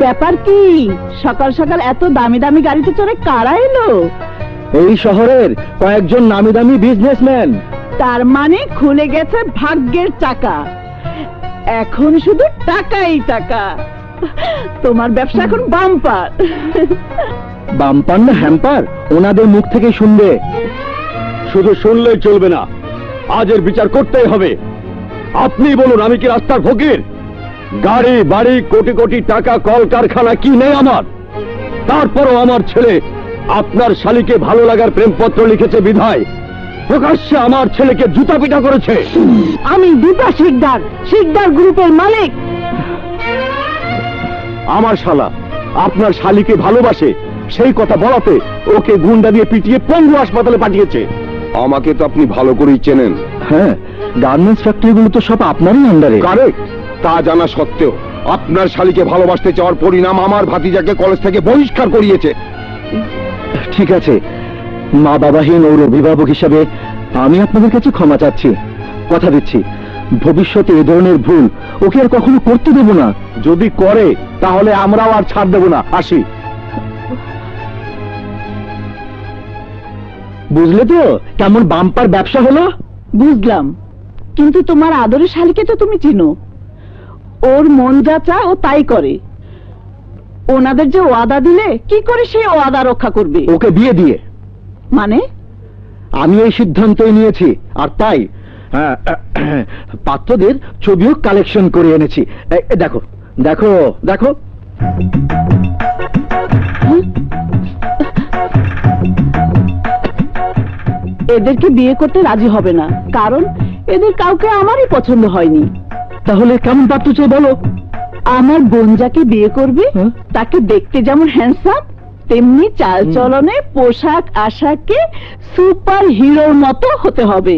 ব্যাপার কি? সকাল সকাল এত দামি দামি গাড়িতে চড়ে কারা এলো? এই শহরের কয়েকজন নামি দামি বিজনেসম্যান। তার মানে খুলে গেছে ভাগ্যের চাকা, এখন শুধু টাকাই টাকা। তোমার ব্যবসা এখন বাম্পার। বাম্পার না হ্যাম্পার ওনাদের মুখ থেকে শুনবে। শুধু শুনলেই চলবে না, আজের বিচার করতেই হবে। আপনি বলুন, আমি কি রাস্তার ফকির? গাড়ি বাড়ি কোটি কোটি টাকা, কল কারখানা কি নেই আমার? তারপরও আমার ছেলে আপনার শালীকে ভালো লাগার প্রেমপত্র লিখেছে বিধায় প্রকাশ্যে আমার ছেলেকে জুতা পিটা করেছে। আমি দীপা শিকদার, শিকদার গ্রুপের মালিক। আমার শালা আপনার শালীকে ভালোবাসে, সেই কথা বলাতে ওকে গুন্ডা দিয়ে পিটিয়ে পঙ্গু হাসপাতালে পাঠিয়েছে। আমাকে তো আপনি ভালো করেই চেনেন। হ্যাঁ, গার্মেন্টস ফ্যাক্টরিগুলো তো সব আপনারই আন্ডারে। কারেক্ট। তা জানা সত্ত্বেও আপনার শালীকে ভালোবাসতে চাওয়ার পরিণাম আমার ভাতিজাকে কলেজ থেকে বহিষ্কার করিয়েছে। ঠিক আছে, মা বাবাহীন ওর অভিভাবক হিসাবে আমি আপনাদের কাছে ক্ষমা চাচ্ছি। কথা দিচ্ছি ভবিষ্যতে এ ধরনের ভুল ওকে আর কখনো করতে দেব না। যদি করে তাহলে আমরাও আর ছাড় দেব না। আসি। বুঝলে তো কেমন বাম্পার ব্যবসা হলো? বুঝলাম, কিন্তু তোমার আদরের শালীকে তো তুমি চিনো। ওর মন যা চায় ও তাই করে। ওনাদের যে ওয়াদা দিলে কি করে সেই ওয়াদা রক্ষা করবে? ওকে বিয়ে দিয়ে। মানে? আমি এই সিদ্ধান্তই নিয়েছি, আর তাই পাত্রদের ছবিও কালেকশন করে এনেছি। দেখো দেখো দেখো। এদেরকে বিয়ে করতে রাজি হবে না, কারণ এদের কাউকে আমারই পছন্দ হয়নি। তাহলে কেমন পাত্র চাই বলো? আমার বোন যাকে বিয়ে করবে তাকে দেখতে যেমন হ্যান্ডসাম, তেমনি চাল চলনে পোশাক আশাকে সুপার হিরোর মতো হতে হবে।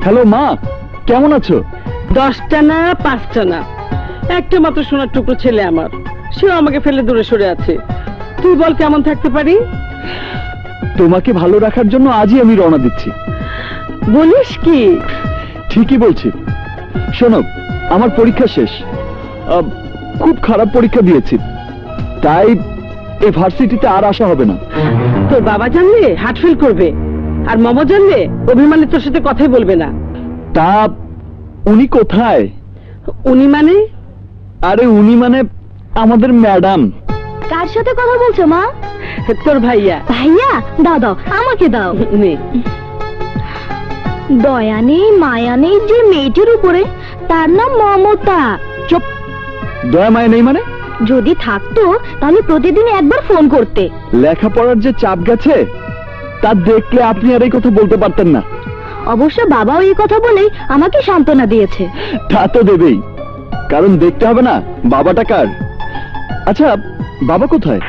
হ্যালো মা, কেমন আছো? 10টা না 5টা না, একটা মাত্র সোনার টুকরো ছেলে আমার, সেও আমাকে ফেলে দূরে সরে আছে। তুই বল কেমন থাকতে পারি? তোমাকে ভালো রাখার জন্য আজই আমি রওনা দিচ্ছি। বলিস কি? ঠিকই বলছি। শোনো, আমার পরীক্ষা শেষ, খুব খারাপ পরীক্ষা দিয়েছি, তাই এই ভার্সিটিতে আর আসা হবে না। তোর বাবা জানলে হার্ট ফেল করবে, আর মামা জানলে অভিমানে তোর সাথে কথাই বলবে না। তা উনি কোথায়? উনি মানে আরে উনি মানে আমাদের ম্যাডাম। কার সাথে কথা বলছো মা? তোর ভাইয়া। ভাইয়া? দাও দাও, আমাকে দাও। নে। দয়া নেই মায়া নেই যে মেয়েটির উপরে, তার নাম মমতা। চুপ, দয়া মায়া নেই মানে? যদি থাকতো তাহলে প্রতিদিন একবার ফোন করতে। লেখাপড়ার যে চাপ গেছে তা দেখলে আপনি আর এই কথা বলতে পারতেন না। অবশ্য বাবাও এই কথা বলেই আমাকে সান্ত্বনা দিয়েছে। তা তো দেবেই, কারণ দেখতে হবে না বাবাটা কার। আচ্ছা, বাবা কোথায়?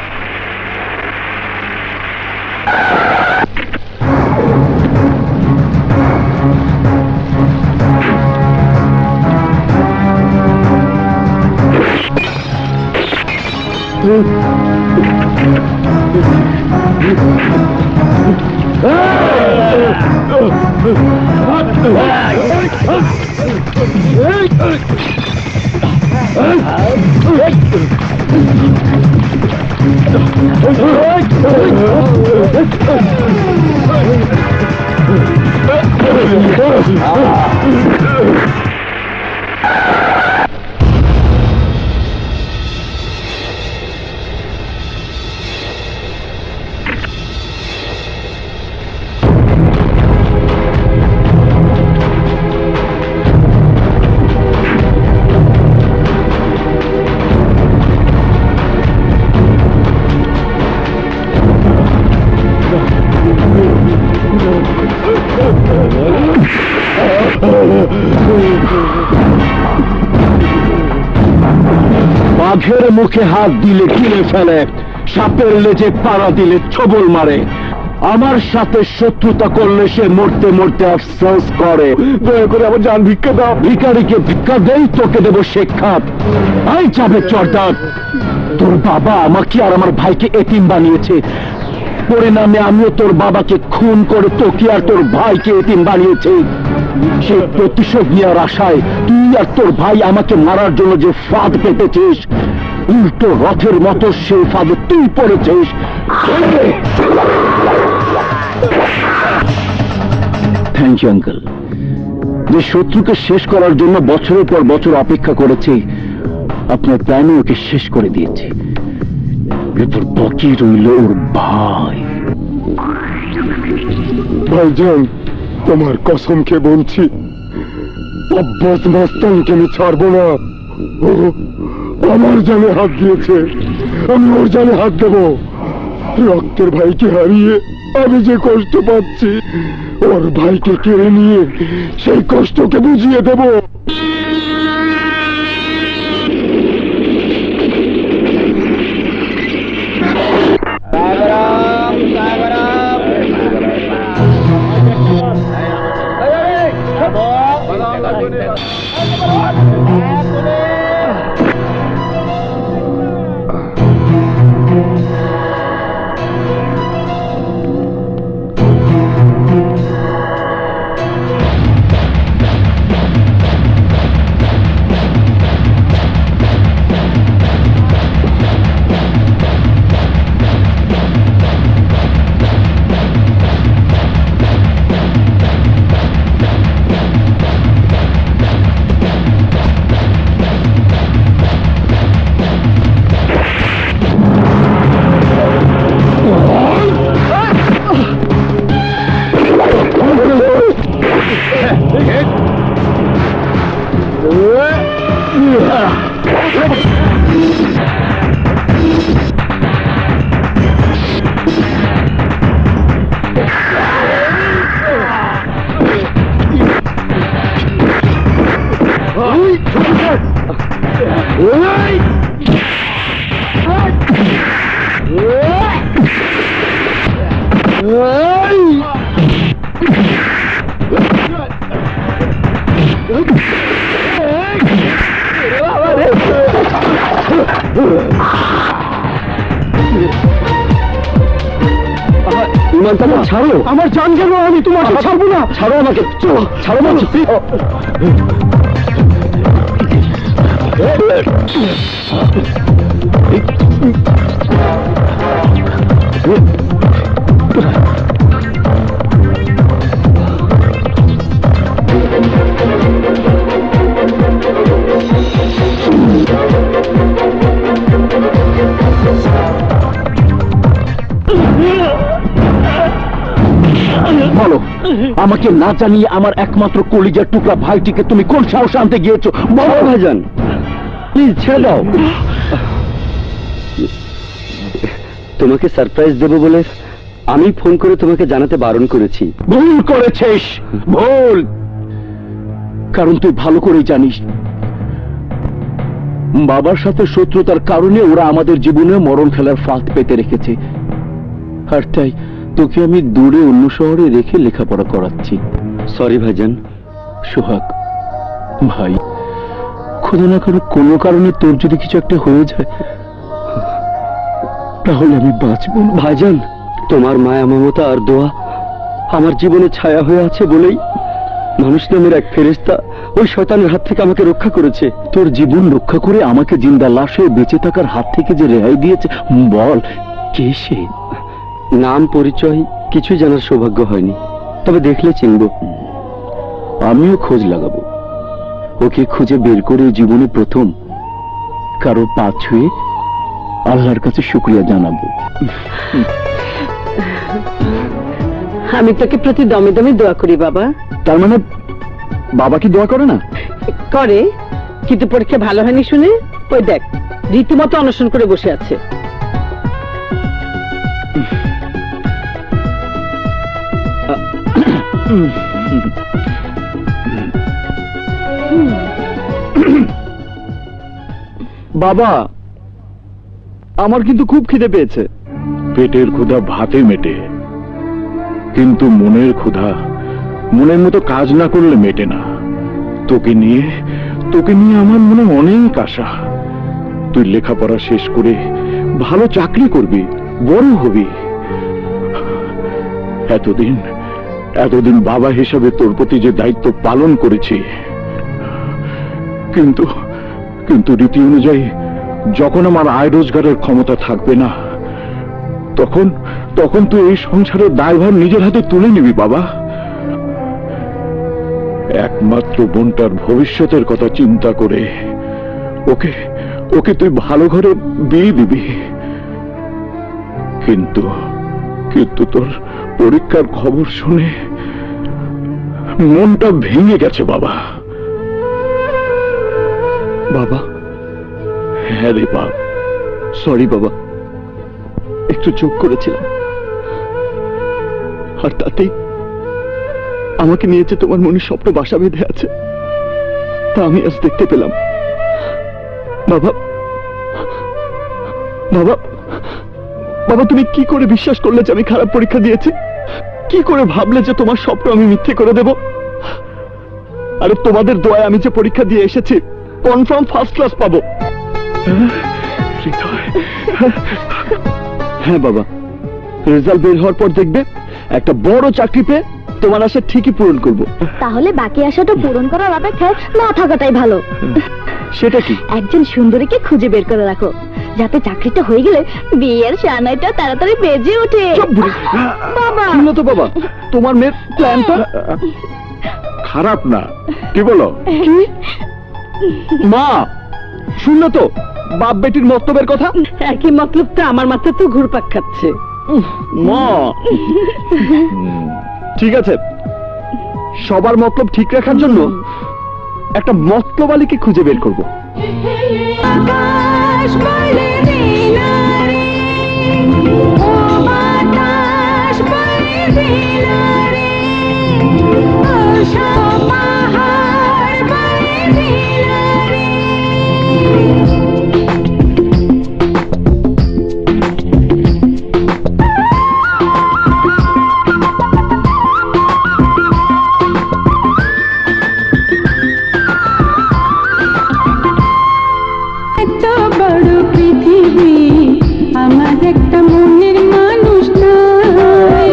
বাঘের মুখে হাত দিলে গিলে ফেলে, সাপের লেজে পাড়া দিলে ছবল মারে। আমার সাথে শত্রুতা করলে সে মরতে মরতে আফসোস করে। দয়া করে আমার জান ভিক্ষা দাও। ভিখারিকে ভিক্ষা দেই, তোকে দেব শিক্ষা। আই যাবে চর্দার, তোর বাবা আমাকে আর আমার ভাইকে এতিম বানিয়েছে, পরিণামে আমিও তোর বাবাকে খুন করে তোকে আর তোর ভাইকে এতিম বানিয়েছি। সেই প্রতিশোধ নেওয়ার আশায় তুই আর তোর ভাই আমাকে মারার জন্য যে ফাঁদ পেতেছিস, উল্টো রথের মতো সেই ফাঁদে তুই পড়েছিস। Thank you uncle. যে শত্রুকে শেষ করার জন্য বছরের পর বছর অপেক্ষা করেছি, আপনার প্ল্যানে ওকে শেষ করে দিয়েছি। এরপর বাকি রইল ওর ভাই। ভাইজান, তোমার কসম খেয়ে বলছি, আব্বাস মাস্তানকে আমি ছাড়বো না। ও আমার জানে হাত দিয়েছে, আমি ওর জানে হাত দেব। রক্তের ভাইকে হারিয়ে আমি যে কষ্ট পাচ্ছি, ওর ভাইকে কেড়ে নিয়ে সেই কষ্টকে বুঝিয়ে দেব। ছাড়ো, আমার জান গেল, আমি তোমাকে ছাড়বো না। ছাড়ো আমাকে, ছাড়ো বলছি। বলো, আমাকে না জানিয়ে আমার একমাত্র কলিজার টুকরা ভাইটিকে তুমি কোন সাহস আনতে গিয়েছো? বলো ভাইজান, প্লিজ ছেড়ে দাও। তোমাকে সারপ্রাইজ দেব বলে আমি ফোন করে তোমাকে জানাতে বারণ করেছি। ভুল করেছিস, ভুল। কারণ তুই ভালো করেই জানিস বাবার সাথে শত্রুতার কারণে ওরা আমাদের জীবনে মরণ ফেলার ফাঁদ পেতে রেখেছে। আর তাই তোকে আমি দূরে অন্য শহরে রেখে লেখাপড়া করাচ্ছি। সরি ভাইজান। সোহাগ ভাই, খোদা না করে কোনো কারণে তোর যদি কিছু একটা হয়ে যায় তাহলে আমি বাঁচব না। ভাইজান, তোমার মায়া মমতা আর দোয়া আমার জীবনে ছায়া হয়ে আছে বলেই মানুষ নামের এক ফেরেশতা ওই শয়তানের হাত থেকে আমাকে রক্ষা করেছে। তোর জীবন রক্ষা করে আমাকে জিন্দা লাশ হয়ে বেঁচে থাকার হাত থেকে যে রেহাই দিয়েছে, বল কে সে? নাম পরিচয় কিছুই জানার সৌভাগ্য হয়নি, তবে দেখলে চিনব। আমিও খোঁজ লাগাবো, ওকে খুঁজে বের করে জীবনে প্রথম কারো পা ছুঁয়ে আল্লাহর কাছে শুকরিয়া জানাবো। আমি তোকে প্রতি দমে দমে দোয়া করি বাবা। তার মানে বাবা কি দোয়া করে না? করে, কিন্তু পরীক্ষা ভালো হয়নি শুনে ওই দেখ রীতিমতো অনশন করে বসে আছে। বাবা, আমার কিন্তু খুব খিদে পেয়েছে। পেটের ক্ষুধা ভাতে মেটে, কিন্তু মনের ক্ষুধা মনের মতো কাজ না করলে মেটে না। তোকে নিয়ে আমার মনে অনেক আশা। তুই লেখাপড়া শেষ করে ভালো চাকরি করবি, বড় হবি। এতদিন বাবা হিসাবে তোর প্রতি যে দায়িত্ব পালন করেছি, কিন্তু রীতি অনুযায়ী যখন আমার আয় রোজগারের ক্ষমতা থাকবে না, তখন তুই এই সংসারের দায়ভার নিজের হাতে তুলে নিবি বাবা। একমাত্র বোনটার ভবিষ্যতের কথা চিন্তা করে ওকে তুই ভালো ঘরে বিয়ে দিবি। কিন্তু তোর পরীক্ষার খবর শুনে মনটা ভেঙে গেছে বাবা। বাবা, হ্যাঁ রে বাপ। সরি বাবা, একটু চোখ করেছিলাম, আর তাতেই আমাকে নিয়ে যে তোমার মনে স্বপ্ন বাসা বেঁধে আছে তা আমি আজ দেখতে পেলাম। বাবা বাবা বাবা, তুমি কি করে বিশ্বাস করলে যে আমি খারাপ পরীক্ষা দিয়েছি? কি করে ভাবলে যে তোমার স্বপ্ন আমি মিথ্যে করে দেব? আরে তোমাদের দোয়ায় আমি যে পরীক্ষা দিয়ে এসেছি, কনফার্ম ফার্স্ট ক্লাস পাবো। হ্যাঁ বাবা, রেজাল্ট বের হওয়ার পর দেখবে একটা বড় চাকরি পেয়ে তোমার আশা ঠিকই পূরণ করব। তাহলে বাকি আশাটা পূরণ করার অপেক্ষায় না থাকাটাই ভালো। সেটা কি? একজন সুন্দরীকে খুঁজে বের করে রাখো, যাতে চাকরিটা হয়ে গেলে বিয়ের সানাইটা তাড়াতাড়ি বেজে ওঠে। বাবা, শুনলো তো বাবা, তোমার মেয়ের প্ল্যানটা খারাপ না, কি বলো? কি? মা, শুনলো তো বাপ বেটির মতলবের কথা? একই মতলবটা আমার মাথায় তো ঘুরপাক খাচ্ছে। মা, ঠিক আছে, সবার মতলব ঠিক রাখার জন্য একটা মতলবালিকে খুঁজে বের করব। আমার একটা মনের মানুষ নাই,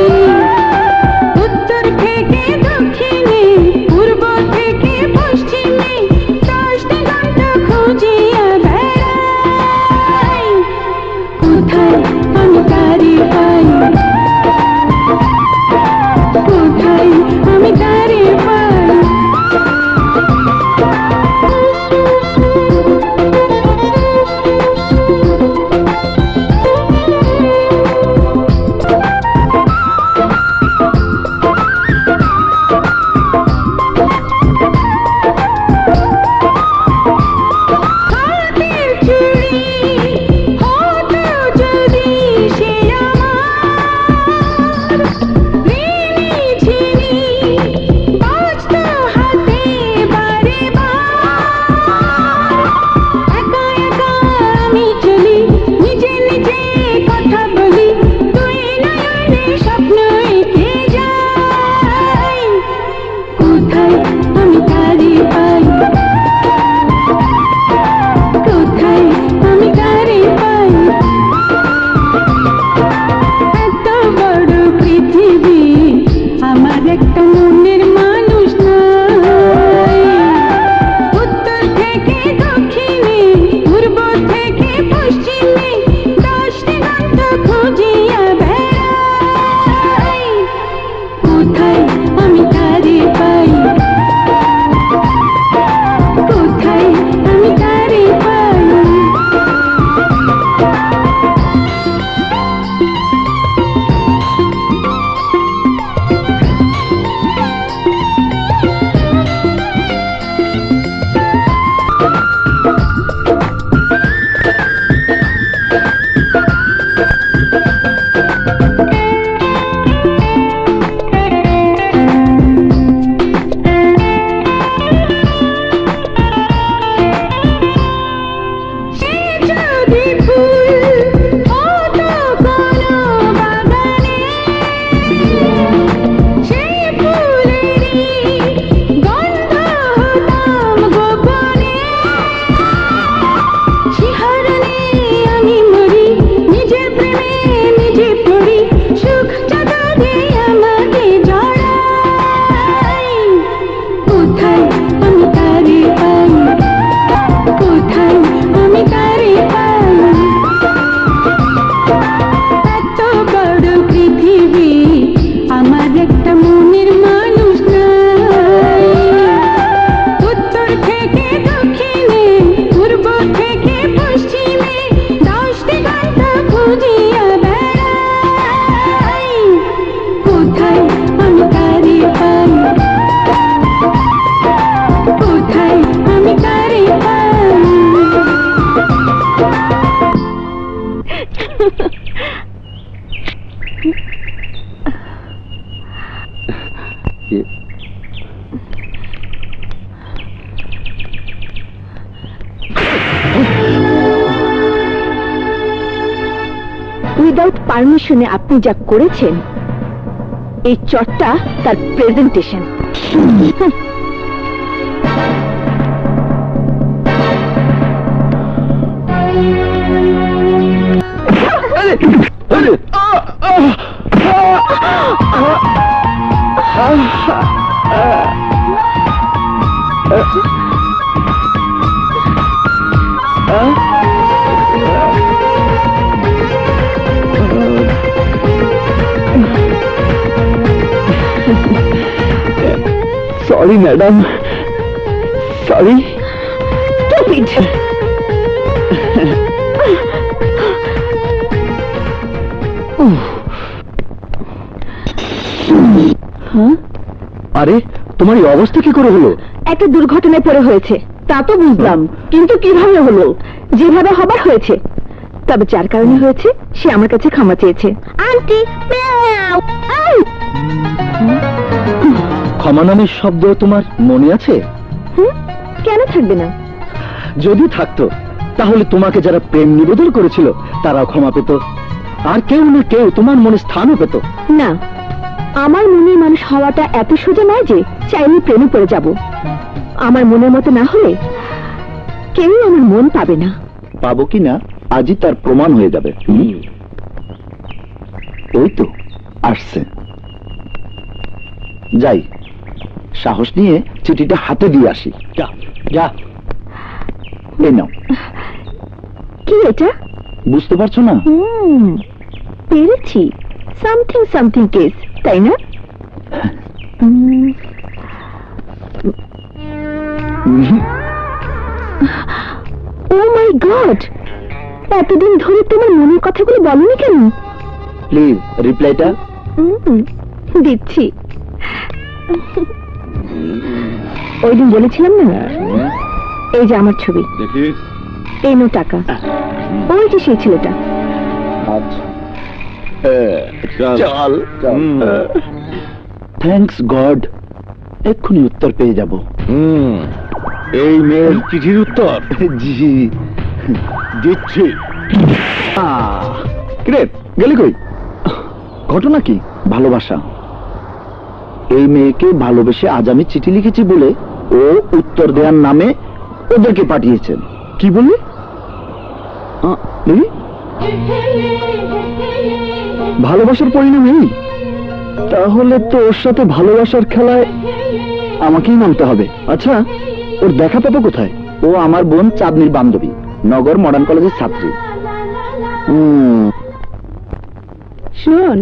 উত্তর থেকে দক্ষিণে, পূর্ব থেকে পশ্চিমে, 10 দিগন্ত খুঁজিয়া বেড়াই, কোথায় আমি তারে পাই, কোথায় আমি তারে পাই। একটা মনের মানুষ নাই। উত্তর থেকে দক্ষিণে, পূর্ব থেকে পশ্চিমে, 10 দিগন্ত খুঁজিয়া বেড়াই। কোথায় আমি তারে পাই, কোথায় আমি তারে পাই। সে যদি ফুল হতো কোনো বাগানে, সেই ফুলেরই গন্ধ হতাম গোপনে। শিহরণে আমি মরি, নিজের প্রেমে নিজে পড়ি, সুখ জগতে আমাকে জড়াই। কোথায় আমি তারে পাই, কোথায় আমি তারে পাই। এত বড় পৃথিবী, আমার একটা মনের মানুষ নাই। উত্তর থেকে দক্ষিণে, পূর্ব থেকে পশ্চিমে, 10 দিগন্ত খুঁজিয়া বেড়াই। কোথায় আমি তারে পাই, কোথায় আমি তারে পাই। উইদাউট পারমিশনে আপনি যা করেছেন, এই চটটা তার প্রেজেন্টেশন। Sorry madam, sorry. আরে তোমার এই অবস্থা কি করে হলো? একটা দুর্ঘটনায় পড়ে হয়েছে। তা তো বুঝলাম, কিন্তু কিভাবে হলো? যেভাবে হবার হয়েছে, তবে যার কারণে হয়েছে সে আমার কাছে ক্ষমা চেয়েছে। আন্টি, ক্ষমা নামের শব্দ তোমার মনে আছে? কেন থাকবে না? যদি থাকতো তাহলে তোমাকে যারা প্রেম নিবেদন করেছিল তারাও ক্ষমা পেত, আর কেউ না কেউ তোমার মনে স্থানও পেত। না, আমার মনের মানুষ হওয়াটা এত সোজা নয় যে চাইলে প্রেমে পড়ে যাব। আমার মনের মতো না হলে কেউ আমার মন পাবে না। পাবো কি না আজই তার প্রমাণ হয়ে যাবে। ওই তো আসছে। যাই, সাহস নিয়ে চিঠিটা হাতে দিয়ে আসি। যা যা। এই নাও। কি এটা? বুঝতে পারছো না? পেরেছি, সামথিং সামথিং কেস, তাই না? ও মাই গড, এতদিন ধরে তোমার মনের কথাগুলো বলনি কেন? প্লিজ রিপ্লাইটা। দিচ্ছি। ওই দিন বলেছিলাম না, এই যে আমার ছবি, দেখি। এই নো টাকা, ওই যে সেই ছেলেটা। চল। থ্যাঙ্কস গড, এক্ষুনি উত্তর পেয়ে যাব। এই মেয়ের চিঠির উত্তর জি দিচ্ছি। কিরে গেলি কই? ঘটনা কি? ভালোবাসা। এই মেয়েকে ভালোবেসে আজ আমি চিঠি লিখেছি বলে ও উত্তর দেওয়ার নামে ওদেরকে পাঠিয়েছেন। কি বললি? ভালোবাসার পরিণাম এই? তাহলে তো ওর সাথে ভালোবাসার খেলায় আমাকেই নামতে হবে। আচ্ছা, ওর দেখা পাবো কোথায়? ও আমার বোন চাঁদনির বান্ধবী, নগর মডার্ন কলেজের ছাত্রী। শোন,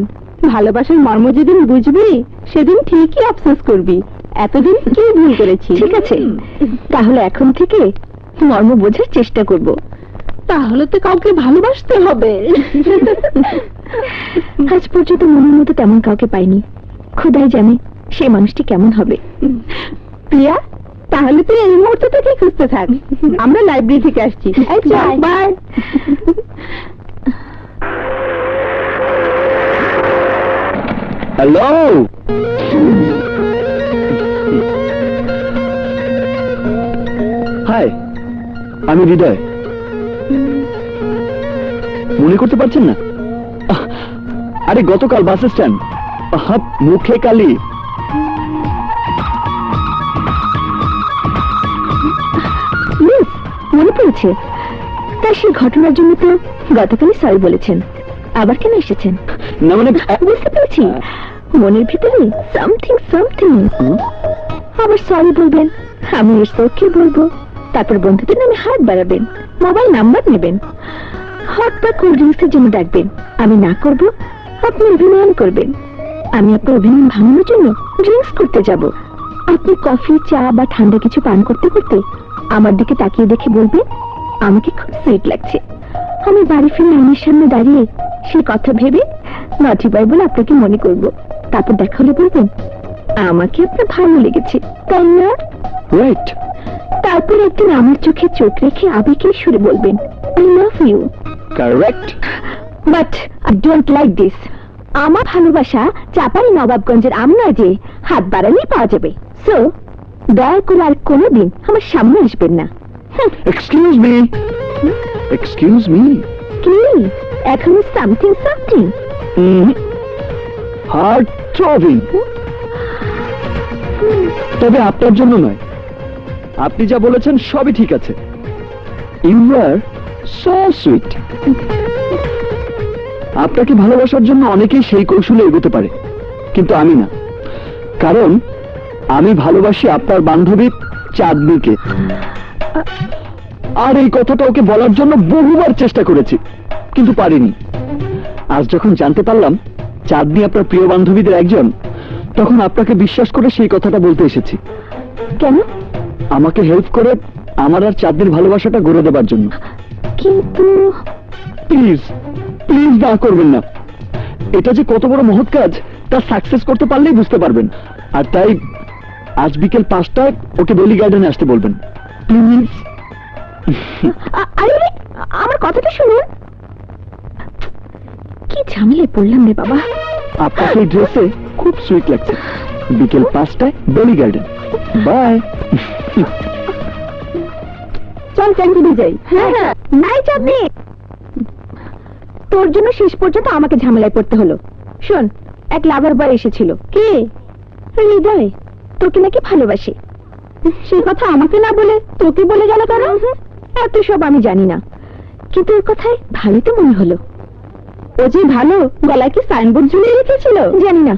ভালোবাসার মর্ম যেদিন বুঝবি সেদিন ঠিকই আফসোস করবি এতদিন কি ভুল করেছি। ঠিক আছে, তাহলে এখন থেকে মর্ম বোঝার চেষ্টা করব। তাহলে তো কাউকে ভালোবাসতে হবে। আজ পর্যন্ত মনের মতো তেমন কাউকে পাইনি, খোদাই জানে সেই মানুষটি কেমন হবে। প্রিয়া, তাহলে তুই এই মুহূর্তে থেকে খুঁজতে থাক, আমরা লাইব্রেরি থেকে আসছি। বাই। হ্যালো, হাই, আমি হৃদয়। মনে করতে পারছেন না? আরে গতকাল বাস স্ট্যান্ড, মুখে কালি। মনে পড়েছে? তার সেই ঘটনার জন্য তো গতকালই সরি বলেছেন, আবার কেন এসেছেন? না মানে বুঝতে পেরেছি, মনের ভিতরে সামথিং সামথিং। আবার সরি বলবেন, আমি এর ওকে বলবো, তারপর বন্ধুদের নামে হাত বাড়াবেন, মোবাইল নাম্বার নেবেন, হট বা কোল্ড ড্রিঙ্কসের জন্য ডাকবেন। আমি না করব, আপনি অভিমান করবেন। আমি আপনার অভিমান ভাঙানোর জন্য ড্রিঙ্কস করতে যাব। আপনি কফি, চা বা ঠান্ডা কিছু পান করতে করতে আমার দিকে তাকিয়ে দেখে বলবেন, আমাকে খুব সুইট লাগছে। আমি বাড়ি ফিরে আয়নার সামনে দাঁড়িয়ে সেই কথা ভেবে নটি বাই বলে আপনাকে মনে করব। তারপর দেখা হলে বলবেন, আমাকে আপনার ভালো লেগেছে, তাই না? রাইট। তারপর একদিন আমার চোখে চোখ রেখে আবেগের সুরে বলবেন, I love you. Correct. But I don't like this. আমার ভালোবাসা চাপাই নবাবগঞ্জের আম নয় যে হাত বাড়ালেই পাওয়া যাবে। সো দয়া করে আর কোনোদিন আমার সামনে আসবেন না। Excuse me, excuse me. কি এখনো সামথিং সামথিং? Heart throbbing. তবে আপনার জন্য নয়, আপনি যা বলেছেন সবই ঠিক আছে। You are so sweet. আপনাকে ভালোবাসার জন্য অনেকেই সেই কৌশলে এগোতে পারে, কিন্তু আমি না। কারণ আমি ভালোবাসি আপনার বান্ধবী চাঁদনিকে। আর এই কথাটা ওকে বলার জন্য বহুবার চেষ্টা করেছি, কিন্তু পারিনি। আজ যখন জানতে পারলাম চাঁদনি আপনার প্রিয় বান্ধবীদের একজন, তখন আপনাকে বিশ্বাস করে সেই কথাটা বলতে এসেছি। কেন? আমাকে হেল্প করে আমার আর চাঁদনির ভালোবাসাটা গড়ে দেবার জন্য। কিন্তু প্লিজ, প্লিজ না করবেন না। এটা যে কত বড় মহৎ কাজ তা সাকসেস করতে পারলেই বুঝতে পারবেন। আর তাই আজ বিকেল 5টায় ওকে বেলি গার্ডেনে আসতে বলবেন, প্লিজ। আরে আমার কথাটা শুনুন। কি ঝামেলায় পড়লাম রে বাবা। আপনাকে এই ড্রেসে খুব সুইট লাগছে। বিকেল 5টায় বেলি গার্ডেন। বাই। চল ক্যান্টিনে যাই। হ্যাঁ হ্যাঁ। নাই চাঁদনি, তোর জন্য শেষ পর্যন্ত আমাকে ঝামেলায় পড়তে হলো। শোন, এক লাভার বয় এসেছিল। কে? হৃদয় তোকে নাকি ভালোবাসে। সেই কথা আমাকে না বলে তোকে বলে গেল কেন? এত সব আমি জানি না, কিন্তু ওর কথায় ভালোই তো মনে হলো। ও যে ভালো, গলায় কি সাইনবোর্ড ঝুলিয়ে রেখেছিল জানি না।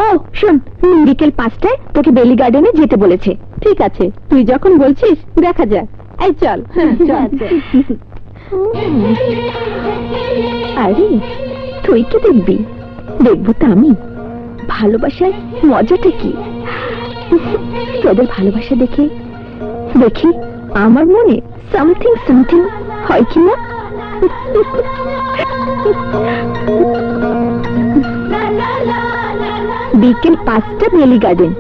ও শোন, বিকেল 5টায় তোকে বেলি গার্ডেনে যেতে বলেছে। ঠিক আছে, তুই যখন বলছিস দেখা যাক। এই চল। আরে তুই কি দেখবি? দেখবো তো আমি। ভালোবাসার মজাটা কি তোদের ভালোবাসা দেখে দেখি আমার মনে সামথিং সামথিং হয় কিনা। বিকেল 5টা বেলি গার্ডেন।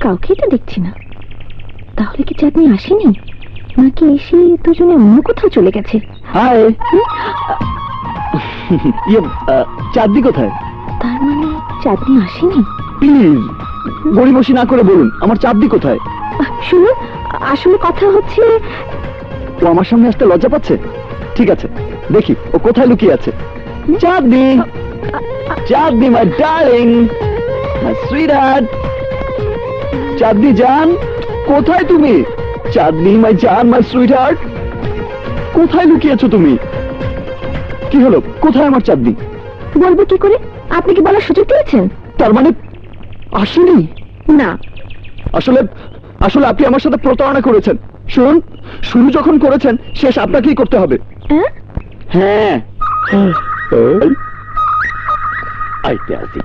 কাউকে তো দেখছি না। তাহলে কি চাঁদনি আসেনি, নাকি এসে দুজনে অন্য কোথাও চলে গেছে? হাই। চাঁদনি কোথায়? তার মানে চাঁদনি আসেনি। প্লিজ গড়িমসি না করে বলুন, আমার চাঁদনি কোথায়? শুনুন, আসলে কথা হচ্ছে ও আমার সামনে আসতে লজ্জা পাচ্ছে। ঠিক আছে, দেখি ও কোথায় লুকিয়ে আছে। চাঁদনি, চাঁদনি মাই ডার্লিং, মাই সুইটহার্ট। চাঁদনি জান, কোথায় তুমি? চাঁদনি মাই জান, মাই সুইটহার্ট। কোথায় লুকিয়েছো তুমি? কি হলো, কোথায় আমার চাঁদনি? বলবো কি করে? আপনি কি বলার সুযোগ দিয়েছেন? তার মানে আসেনি? না। আসলে আসলে আপনি আমার সাথে প্রতারণা করেছেন। শুনুন, শুরু যখন করেছেন শেষ আপনাকেই করতে হবে। হ্যাঁ? হ্যাঁ। আইতে আসি।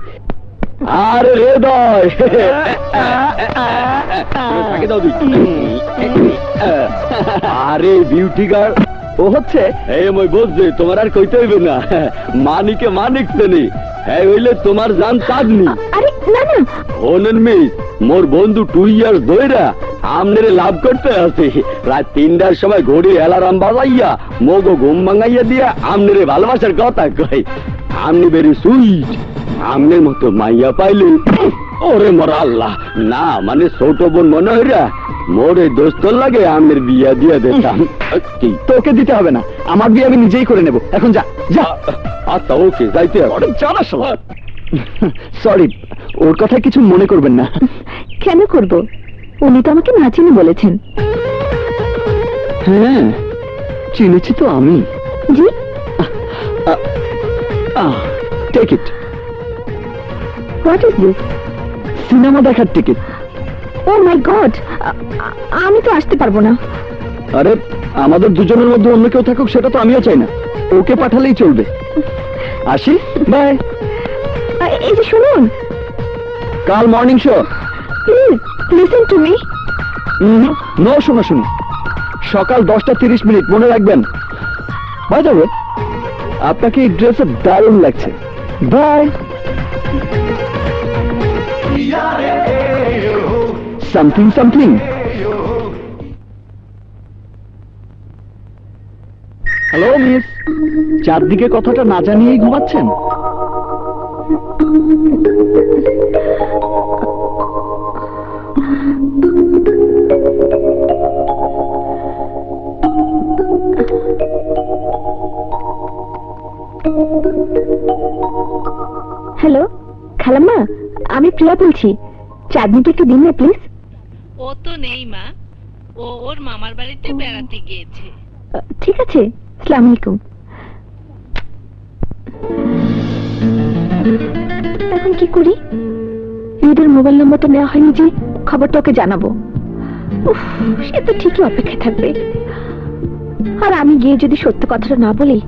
আরে হৃদয়, থাকে দাও তুই। আরে বিউটি গার্ল, ও হচ্ছে এই মই বুঝছি, তোমার আর কইতে হইবে না। মানিকে মানিক চেনি, হ্যাঁ হইলে তোমার জান চাঁদনি। আরে না না, ওনেন মিস, মোর বন্ধু 2 ইয়ার্স ধইরা আমনেরে লাভ করতে আছে। রাত 3টার সময় ঘড়ি অ্যালার্ম বাজাইয়া মগো ঘুম ভাঙাইয়া দিয়া আমনেরে ভালোবাসার কথা কই। আমনি বেরি সুইট, আমনের মতো মাইয়া পাইলে ওরে মোর আল্লাহ, না মানে ছোট বোন মনে হইরা মোরে দোস্তর লাগে আমনের বিয়া দিয়া দিতাম। কি তোকে দিতে হবে না, আমার বিয়ে আমি নিজেই করে নেব। এখন যা যা। আচ্ছা ওকে, যাইতে হবে। জানা সবাই। সরি, ওর কথা কিছু মনে করবেন না। কেন করব? উনি তো আমাকে না চিনে বলেছেন। হ্যাঁ, চিনেছি তো আমি। জি। Take it. What is this? Cinema দেখার টিকিট। ও মাই গড, আমি তো আসতে পারবো না। আরে আমাদের দুজনের মধ্যে অন্য কেউ থাকুক সেটা তো আমিও চাই না, ওকে পাঠালেই চলবে। আসি, বাই। এই যে শুনুন, কাল morning show. Please listen to me. No শোনাশুনি। সকাল 10:30 মনে রাখবেন। বাই দ্য ওয়ে, আপনাকে এই ড্রেসে দারুণ লাগছে। Bye. Something something. Hello miss, চারদিকে কথাটা না জানিয়েই ঘুমাচ্ছেন? হ্যালো খালাম্মা, আমি প্রিয়া বলছি। চাঁদনিটা একটু দিন না প্লিজ। ও তো নেই মা, ও ওর মামার বাড়িতে বেড়াতে গিয়েছে। ঠিক আছে, আসসালামু আলাইকুম। এখন কি করি? রিদের মোবাইল নম্বর তো নেওয়া হয়নি যে, খবরটা ওকে জানাবো। উফ, সে তো ঠিকই অপেক্ষায় থাকবে। আর আমি গিয়ে যদি সত্য কথাটা না বলি,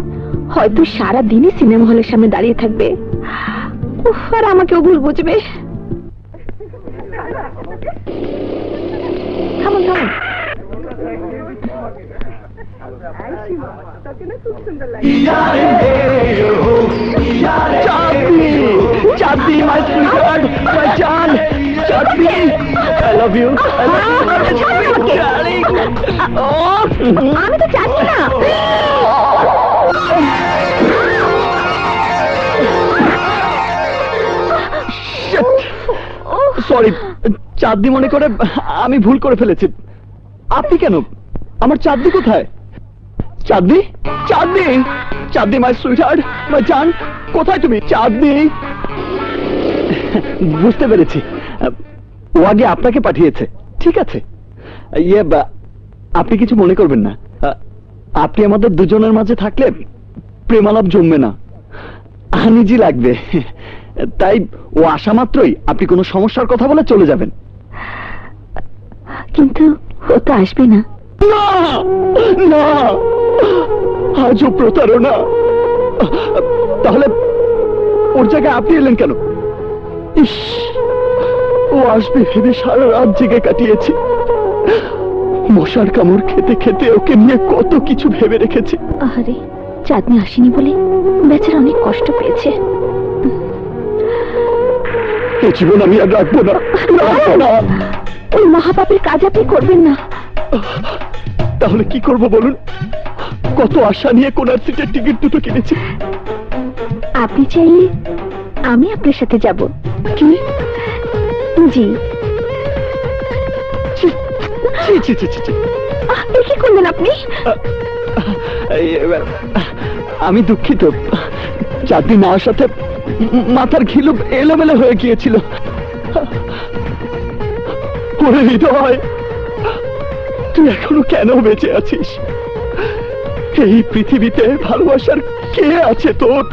হয়তো সারা দিনই সিনেমা হলের সামনে দাঁড়িয়ে থাকবে। উফ, আর আমাকেও ভুল বুঝবে। থামুন থামুন। চাঁদনি, মাই সুইটহার্ট, মাই জান, Chandni, I love you, I love you. আমি তো চাচ্ছি না। সরি, চাঁদনি মনে করে আমি ভুল করে ফেলেছি। আপনি কেন? আমার চাঁদনি কোথায়? চাঁদনি, চাঁদনি, চাঁদনি, মাই সুইটহার্ট, মাই জান, কোথায় তুমি? চাঁদনি। বুঝতে পেরেছি, ও আগে আপনাকে পাঠিয়েছে। ঠিক আছে, ইয়ে আপনি কিছু মনে করবেন না। আপনি আমাদের দুজনের মাঝে থাকলে প্রেমালাপ জমবে না, আনিজি লাগবে। তাই ও আসা মাত্রই আপনি কোনো সমস্যার কথা বলে চলে যাবেন। কিন্তু ও তো আসবে না। না না, আজও প্রতারণা। তাহলে ওর জায়গায় আপনি এলেন কেন? ইস, ও আসবে ভেবে সারা রাত জেগে কাটিয়েছি। মশার কামড় খেতে খেতে ওকে নিয়ে কত কিছু ভেবে রেখেছি। আরে চাঁদনি আসেনি বলে বেচারা অনেক কষ্ট পেয়েছে। এ জীবন আমি আর রাখবো না, রাখবো না। ওই মহাপাপের কাজ আপনি করবেন না। তাহলে কি করব বলুন? কত আশা নিয়ে কোনার সিটের টিকিট দুটো কিনেছি। আপনি চাইলে আমি আপনার সাথে যাব। কি? জি। ছি, ছি, ছি, ছি, ছি, ছি। এ কি করলেন আপনি? আমি দুঃখিত, চাঁদনি মার সাথে মাথার ঘিলু এলোমেলো হয়ে গিয়েছিল। ওরে হৃদয়, তুই এখনো কেন বেঁচে আছিস? এই পৃথিবীতে ভালোবাসার কে আছে তোর?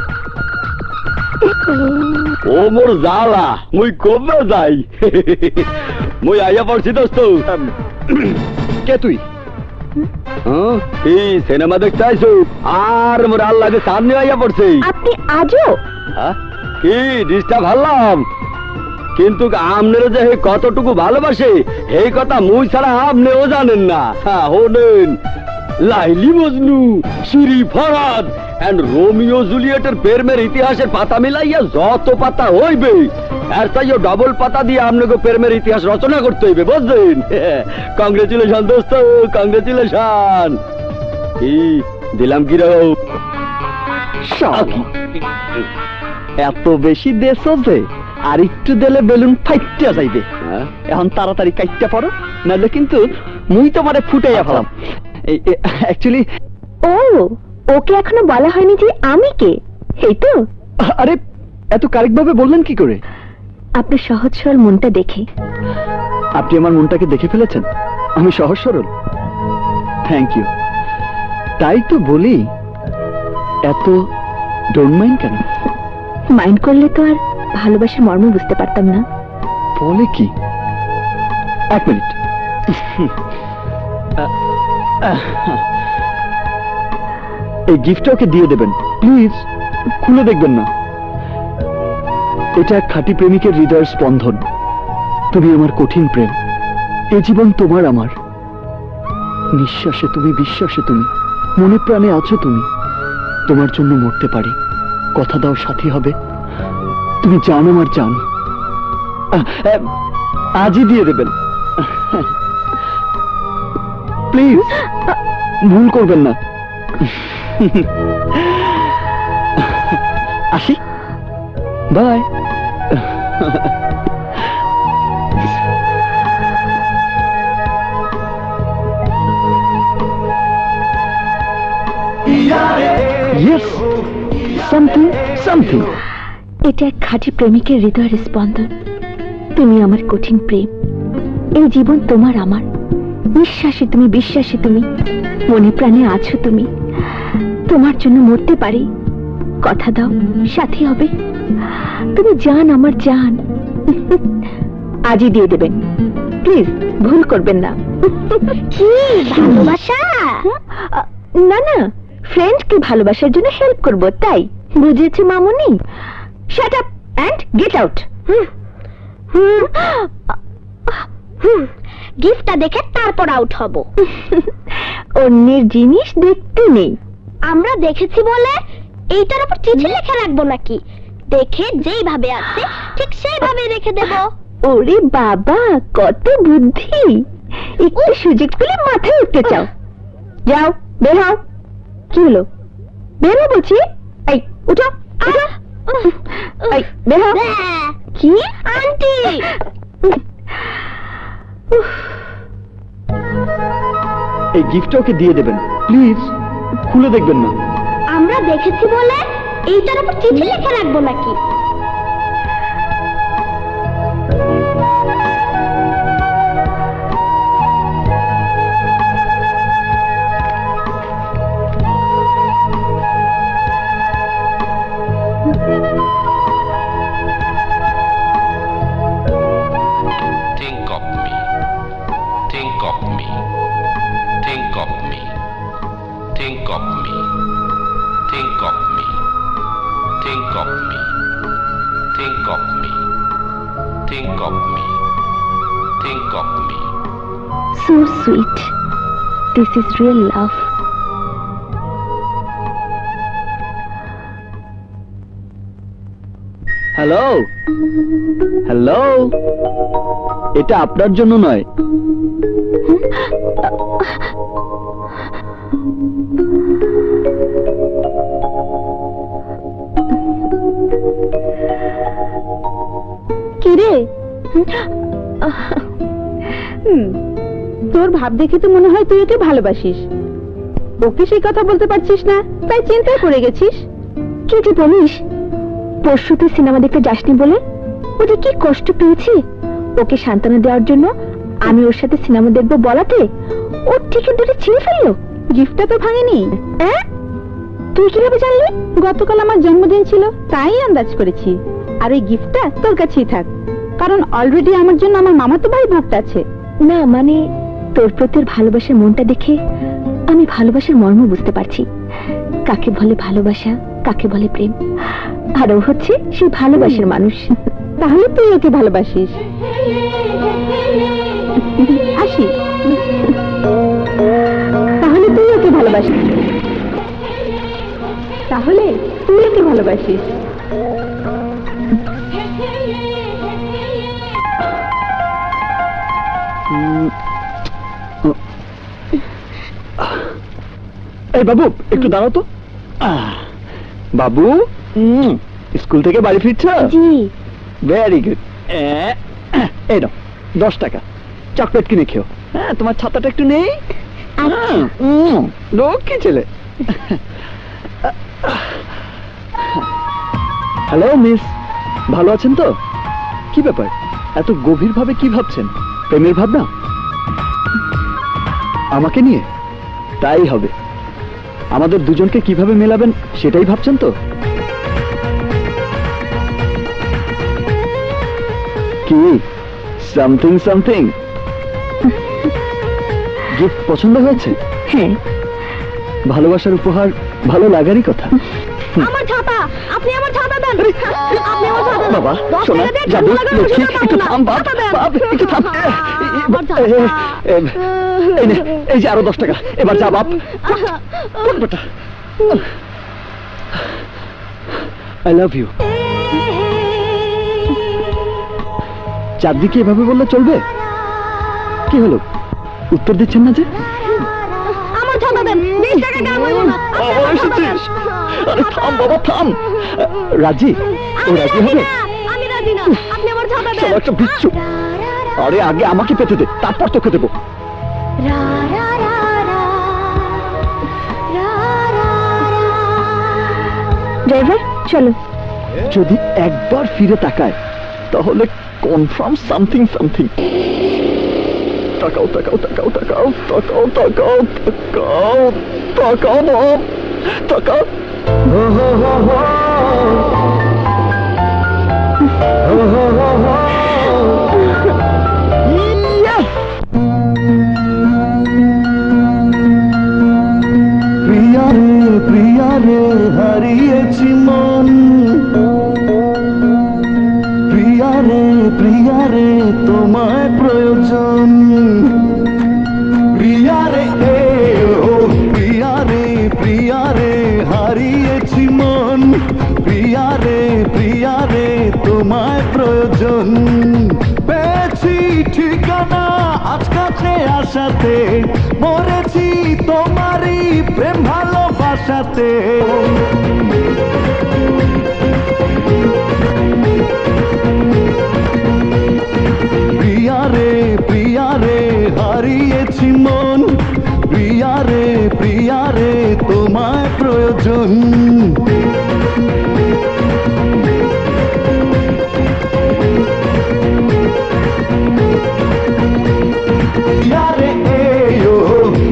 ও মোর জালা, মুই কবে যাই? মুই আইয়া পড়ছি দোস্ত। কে তুই? এই সিনেমা দেখতে আইছো? আর মোর আল্লাহ যে সামনে আইয়া পড়ছে। আপনি আজও? হ্যাঁ? কি ডিস্টার্ব হারলাম? কিন্তু আমনের যে হে কতটুকু ভালোবাসে এই কথা মুই ছাড়া আপনিও জানেন না। হ্যাঁ হোনেন, Laili Majnu, Siri Farhad and Romeo জুলিয়েটের প্রেমের ইতিহাসের পাতা মিলাইয়া যত পাতা হইবে এর চাইও ডবল পাতা দিয়ে আপনাকে প্রেমের ইতিহাস রচনা করতে হইবে, বুঝলেন? কংগ্রেচুলেশন দোস্ত, কংগ্রেচুলেশন। কি দিলাম কি রে? এত বেশি দেশ যে আর একটু দিলে বেলুন ফাইটা যাইবে। এখন তাড়াতাড়ি কাইটটা পড়ো, নাহলে কিন্তু মুই তোমারে ফুটাইয়া ফেলাম। অ্যাকচুয়ালি ও, ওকে এখনো বলা হয়নি যে আমি কে, এই তো? আরে এত কারেক্ট ভাবে বললেন কি করে? আপনার সহজ সরল মনটা দেখে। আপনি আমার মনটাকে দেখে ফেলেছেন? আমি সহজ সরল? Thank you. তাই তো বলি, এত ডোন্ট মাইন্ড কেন? মাইন্ড করলে তো আর ভালোবাসার মর্ম বুঝতে পারতাম না। বলে কি? এক মিনিট। এই গিফটটা ওকে দিয়ে দেবেন প্লিজ, খুলে দেখবেন না। এটা এক খাঁটি প্রেমিকের হৃদয়ের স্পন্দন। তুমি আমার কঠিন প্রেম, এ জীবন তোমার আমার। নিঃশ্বাসে তুমি, বিশ্বাসে তুমি, মনে প্রাণে আছো তুমি। তোমার জন্য মরতে পারি, কথা দাও সাথী হবে। তুমি জান আমার জান। আজই দিয়ে দেবেন প্লিজ, ভুল করবেন না। আসি, বাই। Yes, something. এটা এক খাঁটি প্রেমিকের হৃদয়ের স্পন্দন। তুমি আমার কঠিন প্রেম, এই জীবন তোমার আমার। নিঃশ্বাসে তুমি, বিশ্বাসে তুমি, মনে প্রাণে আছো তুমি। তোমার জন্য মরতে পারি, কথা দাও সাথী হবে। তুমি জান আমার জান। আজই দিয়ে দেবেন প্লিজ, ভুল করবেন না। কি ভালোবাসা? না না, ফ্রেন্ডকে ভালোবাসার জন্য হেল্প করব, তাই বুঝেছি মামুনি। Shut up and get out. গিফটটা দেখে তারপর আউট হব। অন্যের জিনিস দেখতে নেই। আমরা দেখেছি বলে এইটার উপর চিঠি লিখে রাখবো নাকি? দেখে যেইভাবে আছে ঠিক সেইভাবে রেখে দেব। ওরে বাবা, কত বুদ্ধি! একটু সুযোগ পেলে মাথায় উঠতে চাও। যাও, বের হও। কি হলো? বের হও বলছি। এই উঠো, উঠো। এই বের হও। কি আন্টি? এই গিফটটা ওকে দিয়ে দেবেন প্লিজ, খুলে দেখবেন না। আমরা দেখেছি বলে এইটার উপর চিঠি লিখে রাখবো নাকি? Think of me. Think of me. Think of me. Think of me. Think of me. Think of me. Think of me. Think of me. Think of me. So sweet. This is real love. Hello, hello, এটা আপনার জন্য নয়। কিরে, তোর ভাব দেখে তো মনে হয় তুই ওকে ভালোবাসিস। ওকে সেই কথা বলতে পারছিস না, তাই চিন্তায় পড়ে গেছিস। কি যে বলিস? পরশু তুই সিনেমা দেখতে যাসনি বলে ও যে কি কষ্ট পেয়েছে। ওকে সান্ত্বনা দেওয়ার জন্য আমি ওর সাথে সিনেমা দেখবো বলাতে ও টিকিট দুটো ছিঁড়ে ফেললো। গিফটটা তো ভাঙেনি। তুই কিভাবে জানলি? গতকাল আমার জন্মদিন ছিল, তাই আন্দাজ করেছি। আর এই গিফটটা তোর কাছেই থাক, কারণ অলরেডি আমার জন্য আমার মামাতো ভাই ভক্ত আছে। না মানে তোর প্রতি ওর ভালোবাসার মনটা দেখে আমি ভালোবাসার মর্ম বুঝতে পারছি। কাকে বলে ভালোবাসা, কাকে বলে প্রেম, আর ও হচ্ছে সেই ভালোবাসার মানুষ। তাহলে তুই ওকে ভালোবাসিস। আসি, তাহলে তুই ওকে ভালোবাসিস। তাহলে তুই ওকে ভালোবাসিস। এই বাবু একটু দাঁড়াও তো। বাবু স্কুল থেকে বাড়ি ফিরছ? জি। Very good. এই নাও 10 টাকা, চকলেট কিনে খেও। হ্যাঁ, তোমার ছাতাটা একটু নেই? লক্ষ্মী ছেলে। হ্যালো মিস, ভালো আছেন তো? কি ব্যাপার, এত গভীর ভাবে কি ভাবছেন? প্রেমের ভাবনা আমাকে নিয়ে? তাই হবে। আমাদের দুজনকে কিভাবে মেলাবেন সেটাই ভাবছেন তো? কি সামথিং সামথিং গিফট পছন্দ হয়েছে? হ্যাঁ। ভালোবাসার উপহার ভালো লাগারই কথা। আমার ছাতা, আপনি আমার ছাতা দেন। আপনি আমার ছাতা দেন। বাবা, 10 শোনা, টাকা দিয়ে যাবো, ছাতা লাগানোর লক্ষ্মী, সুযোগ একটু পাবো না। থাম বাপ, ছাতা দেন। বাপ, একটু থাম। আমার ছাতা। এই যে আরো 10 টাকা, এবার যা বাপ। I love you. চারদিকে এভাবে বললে চলবে? কি হলো, উত্তর দিচ্ছেন না যে? আমার ছাতা দেন। 20 টাকা দাম হইল না। আপনি আমার ছাতা দেন। আরে থাম বাবা, থাম। রাজি? ও রাজি হবে? আমি রাজি না। আপনি আমার ছাতা দেন। চলো একটা বিচ্ছু। আরে আগে আমাকে পেতে দে, তারপর তোকে দেবো। ড্রাইভার চলো। যদি একবার ফিরে তাকায় তাহলে কনফার্ম সামথিং সামথিং। তাকাও তাকাও তাকাও তাকাও তাকাও তাকাও তাকাও তাকাও বাপ, তাকাও। Yes! প্রিয়া রে হারিয়েছি মন। প্রিয়া রে তোমায় প্রয়োজন। প্রিয়া রে হারিয়েছি মন। প্রিয়া রে তোমায় প্রয়োজন। পেয়েছি ঠিকানা আজ কাছে আসাতে, মরেছি তোমারই প্রেম ভালোবাসাতে। প্রিয়া রে হারিয়েছি মন। প্রিয়া রে তোমায় প্রয়োজন। প্রিয়া রে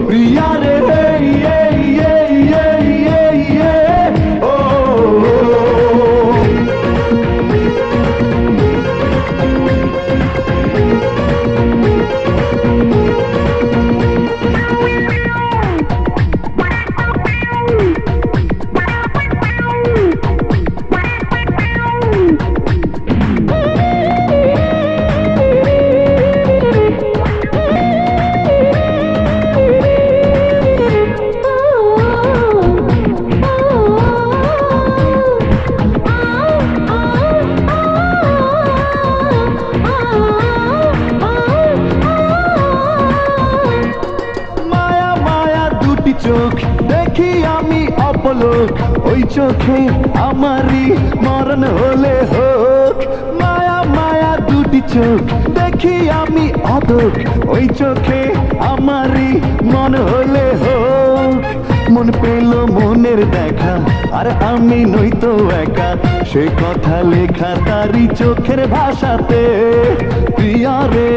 প্রিয়া রে ও চোখ দেখি আমি অপলোক, ওই চোখে আমারই মরণ হলে হোক। মায়া মায়া দুটি চোখ দেখি আমি অদক, ওই চোখে আমারই মন হলে হোক। মন পেল মনের দেখা, আর আমি নই তো একা, সে কথা লেখা তারই চোখের ভাষাতে। প্রিয়া রে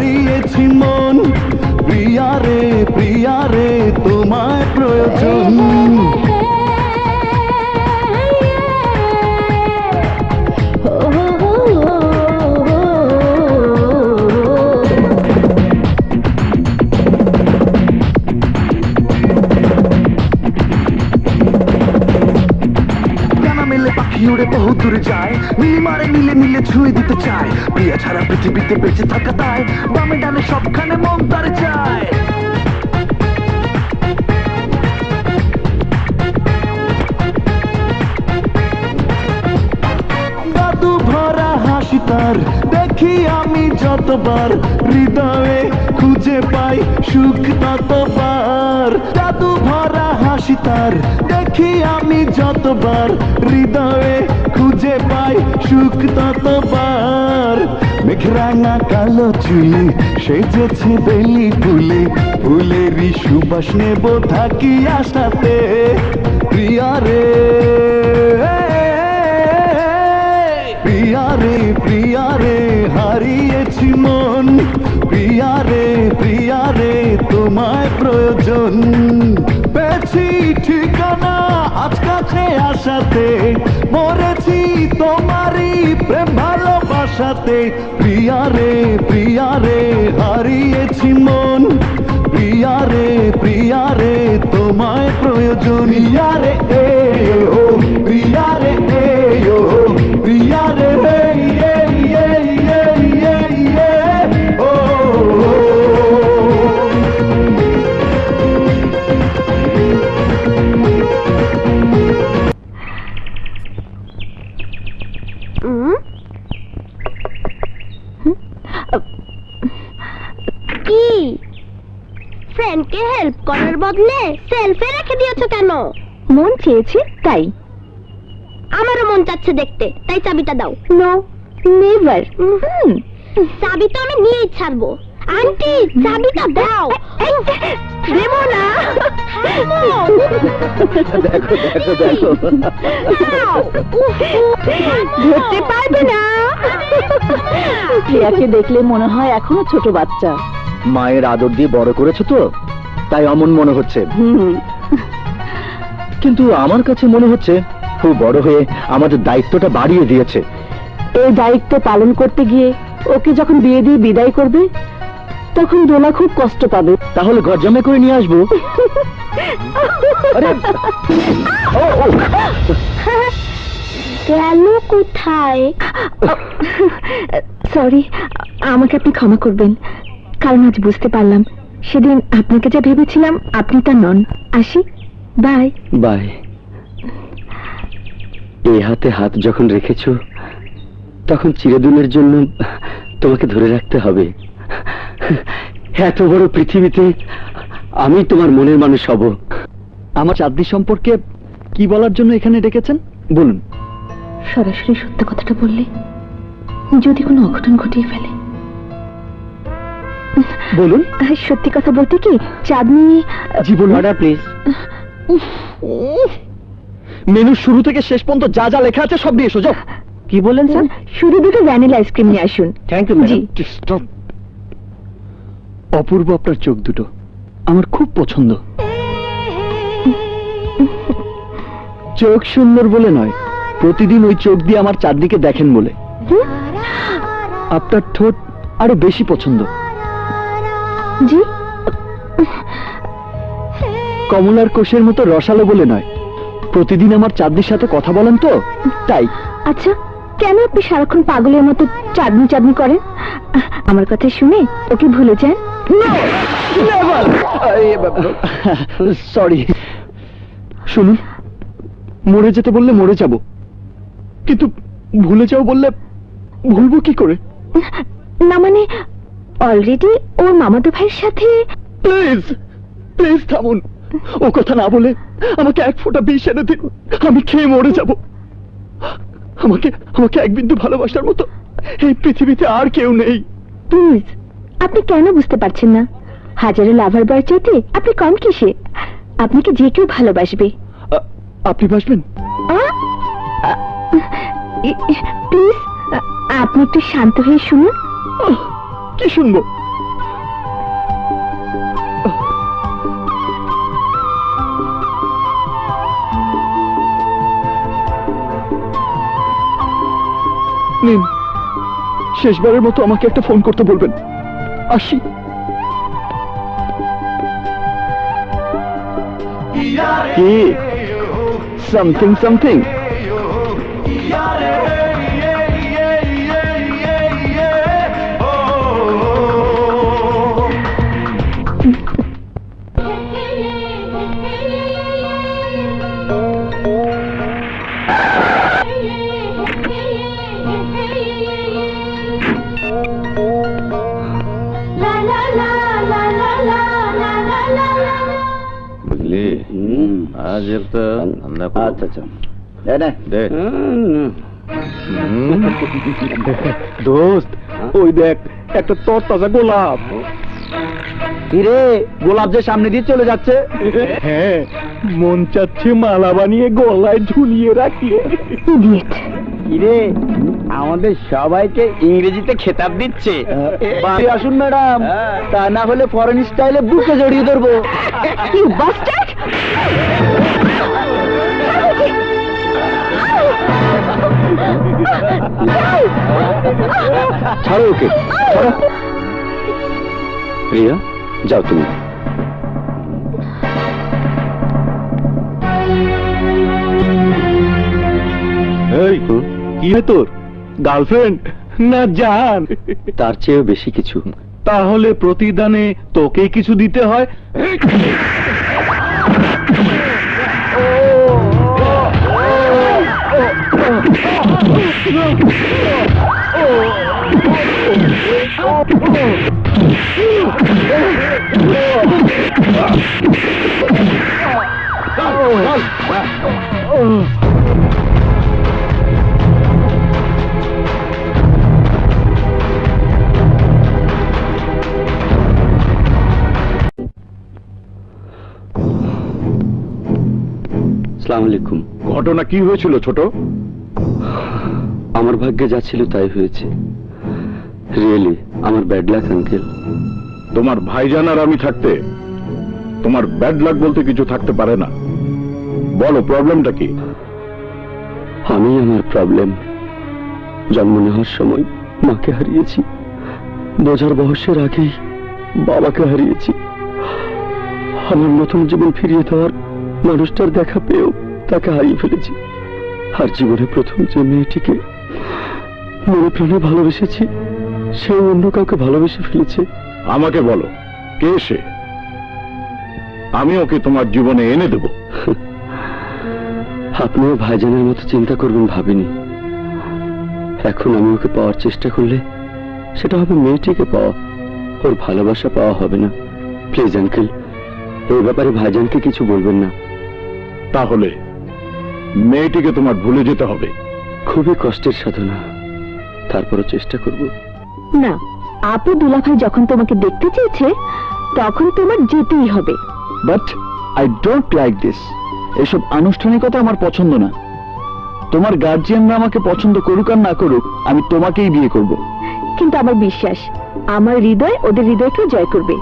হারিয়েছি মন, প্রিয়া রে তোমায় প্রয়োজন। ডানা মেলে পাখি উড়ে বহু দূরে যায়, নীলি মারে নীলে নীলে ছুঁয়ে দিতে চায়, প্রিয়া ছাড়া পৃথিবীতে বেঁচে থাকা দায়, বামে ডানে সবখানে মন তার চায়। জাদু ভরা হাসি তার দেখি আমি যতবার, হৃদয়ে খুঁজে পাই সুখ ততবার। জাদু ভরা হাসি তার দেখি আমি যতবার, হৃদয়ে খুঁজে পাই সুখ ততবার। মেঘরাঙা কালো চুলে সেজেছে বেলি ফুলে, ফুলেরই সুবাস নেব থাকি আশাতে, প্রিয়া রে হারিয়েছি মন, প্রিয়া রে তোমায় প্রয়োজন। পেয়েছি ঠিকানা আজ কাছে আসাতে, মরেছি তোমারই প্রেম ভালোবাসাতে, প্রিয়া রে হারিয়েছি মন, প্রিয়া রে তোমায় প্রয়োজন। প্রিয়া রে প্রিয়া রে কি ফ্রেন্ডকে হেল্প করার বদলে সেলফে রেখে দিয়েছো কেন? মন চেয়েছে তাই। আমারও মন চাচ্ছে দেখতে, তাই চাবিটা দাও। No never. চাবি তো আমি নিয়েই ছাড়বো। আন্টি চাবিটা দাও। দেবো না। দেখো ধরতে পারবে না। প্রিয়াকে দেখলে মনে হয় এখনো ছোট বাচ্চা। মায়ের আদর দিয়ে বড় করেছো তো, তাই অমন মনে হচ্ছে। কিন্তু আমার কাছে মনে হচ্ছে খুব বড় হয়ে আমাদের দায়িত্বটা বাড়িয়ে দিয়েছে। এই দায়িত্ব পালন করতে গিয়ে ওকে যখন বিয়ে দিয়ে বিদায় করবে, তখন দোলা খুব কষ্ট পাবে। তাহলে ঘর জমে করে নিয়ে আসবো। আরে, ও গেল কোথায়? সরি, আমাকে আপনি ক্ষমা করবেন, কারণ আজ বুঝতে পারলাম সেদিন আপনাকে যা ভেবেছিলাম আপনি তা নন। আসি, বাই। বাই। এই হাতে হাত যখন রেখেছো, তখন চিরদিনের জন্য তোমাকে ধরে রাখতে হবে। এত বড় পৃথিবীতে আমি তোমার মনের মানুষ হব। আমার চাঁদনি সম্পর্কে কি বলার জন্য এখানে ডেকেছেন বলুন। সরাসরি সত্য কথাটা বললে যদি কোনো অঘটন ঘটিয়ে ফেলে। বলুন। সত্যি কথা বলতে কি, চাঁদনি জীবন অর্ডার প্লিজ। মেনু শুরু থেকে শেষ পর্যন্ত যা যা লেখা আছে সব নিয়ে এসো, যাও। কি বললেন স্যার? শুধু দুটো ভ্যানিলা আইসক্রিম নিয়ে আসুন। Thank you madam. অপূর্ব আপনার চোখ দুটো, আমার খুব পছন্দ। চোখ সুন্দর বলে নয়, প্রতিদিন ওই চোখ দিয়ে আমার চাঁদনিকে দেখেন বলে। আপনার ঠোঁট আরো বেশি পছন্দ। জি, কমলার কোষের মতো রসালো বলে নয়, প্রতিদিন আমার চাঁদনির সাথে কথা বলেন তো, তাই। আচ্ছা, কেন আপনি সারাক্ষণ পাগলের মতো চাঁদনি চাঁদনি করেন? আমার কথা শুনে ওকে ভুলে যান। সরি। শুনুন, মরে যেতে বললে মরে যাব, কিন্তু ভুলে যাও বললে ভুলবো কি করে? না মানে, অলরেডি ওর মামাতো ভাইয়ের সাথে। প্লিজ প্লিজ থামুন। ও কথা না বলে আমাকে এক ফোঁটা বিষ এনে দিন, আমি খেয়ে মরে যাব। আমাকে এক বিন্দু ভালোবাসার মতো এই পৃথিবীতে আর কেউ নেই। প্লিজ, আপনি কেন বুঝতে পারছেন না? হাজারো লাভার বয় চাইতে আপনি কম কিসে? আপনাকে যে কেউ ভালোবাসবে। আপনি বাসবেন? প্লিজ, আপনি একটু শান্ত হয়ে শুনুন। কি শুনবো? নিন, শেষবারের মতো আমাকে একটা ফোন করতে বলবেন। আসি। কি সামথিং সামথিং? বুঝলি, আজ একটা ঠান্ডা। আচ্ছা আচ্ছা, দে দোস্ত, ওই দেখ একটা তরতাজা গোলাপ। কিরে, গোলাপ যে সামনে দিয়ে চলে যাচ্ছে। হ্যাঁ, মন চাচ্ছে মালা বানিয়ে গলায় ঝুলিয়ে রাখি। কিরে, আমাদের সবাইকে ইংরেজিতে খেতাব দিচ্ছে। বাড়ি আসুন ম্যাডাম, তা না হলে ফরেন স্টাইলে বুকে জড়িয়ে ধরবো। You bastard! ছাড়ো ওকে, ছাড়ো। প্রিয়া, যাও তুমি। এই, কি রে তোর গার্লফ্রেন্ড না জান? তার চেয়েও বেশি কিছু। তাহলে প্রতিদানে তোকে কিছু দিতে হয়। আসসালামু আলাইকুম। ঘটনা কি হয়েছিল ছোট? আমার ভাগ্যে যা ছিল তাই হয়েছে। রিয়েলি আমার ব্যাড লাক আঙ্কেল। তোমার ভাইজান আর আমি থাকতে তোমার ব্যাড লাক বলতে কিছু থাকতে পারে না। বলো, প্রবলেমটা কি? আমি আমার প্রবলেম। জন্ম নেওয়ার সময় মাকে হারিয়েছি, বোঝার বয়সের আগেই বাবাকে হারিয়েছি। আমার নতুন জীবন ফিরিয়ে দেওয়ার মানুষটার দেখা পেয়েও তাকে হারিয়ে ফেলেছি। আর জীবনে প্রথম যে মেয়েটিকে মনে প্রাণে ভালোবেসেছি, সে অন্য কাউকে ভালোবেসে ফেলেছে। আমাকে বলো, কে সে? আমি ওকে তোমার জীবনে এনে দেব। আপনিও ভাইজানের মতো চিন্তা করবেন ভাবিনি। এখন আমি ওকে পাওয়ার চেষ্টা করলে সেটা হবে মেয়েটিকে পাওয়া, ওর ভালোবাসা পাওয়া হবে না। প্লিজ আঙ্কেল, এই ব্যাপারে ভাইজানকে কিছু বলবেন না। তাহলে মেয়েটিকে তোমার ভুলে যেতে হবে। খুবই কষ্টের সাধনা, তারপরও চেষ্টা করব। না, আপু দুলাভাই যখন তোমাকে দেখতে চেয়েছে তখন তোমার যেতেই হবে। But I don't like this. এসব আনুষ্ঠানিকতা আমার পছন্দ না। তোমার গার্জিয়ানরা আমাকে পছন্দ করুক আর না করুক, আমি তোমাকেই বিয়ে করব। কিন্তু আমার বিশ্বাস আমার হৃদয় ওদের হৃদয়কেও জয় করবে,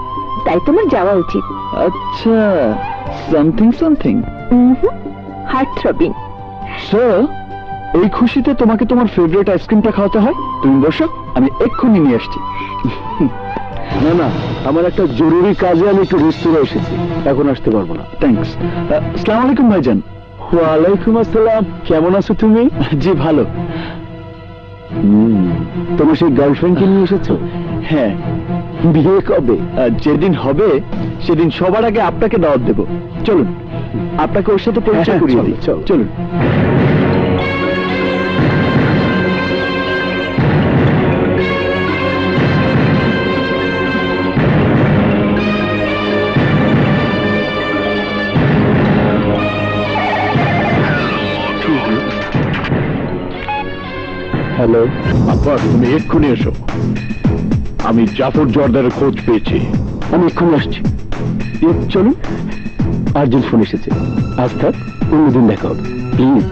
তাই তোমার যাওয়া উচিত। আচ্ছা, something something. Heart throbbing. Sir, এই খুশিতে তোমাকে তোমার ফেভারিট আইসক্রিমটা খাওয়াতে হয়। তুমি বসো, আমি এক্ষুনি নিয়ে আসছি। না না, আমার একটা জরুরি কাজে আমি একটু রেস্তোরাঁ এসেছি, এখন আসতে পারবো না। থ্যাঙ্কস। আসসালামু আলাইকুম ভাইজান। ওয়ালাইকুম আসসালাম। কেমন আছো তুমি? জি ভালো। তোমার সেই গার্লফ্রেন্ডকে নিয়ে এসেছো? হ্যাঁ। বিয়ে কবে? যেদিন হবে সেদিন সবার আগে আপনাকে দাওয়াত দেব। চলুন, আপনাকে ওর সাথে পরিচয় করিয়ে দিই। চলুন। হ্যালো আপা, তুমি এক্ষুনি এসো। আমি জাফর জর্দারের খোঁজ পেয়েছি। আমি এক্ষুনি আসছি। চলুন, আর্জেন্ট ফোন এসেছে। আজ থাক, অন্যদিন দেখা হবে প্লিজ।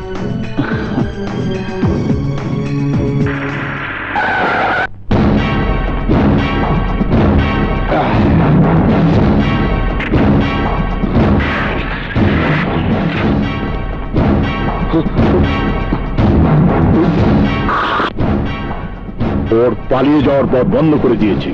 তোর পালিয়ে যাওয়ার পথ বন্ধ করে দিয়েছি।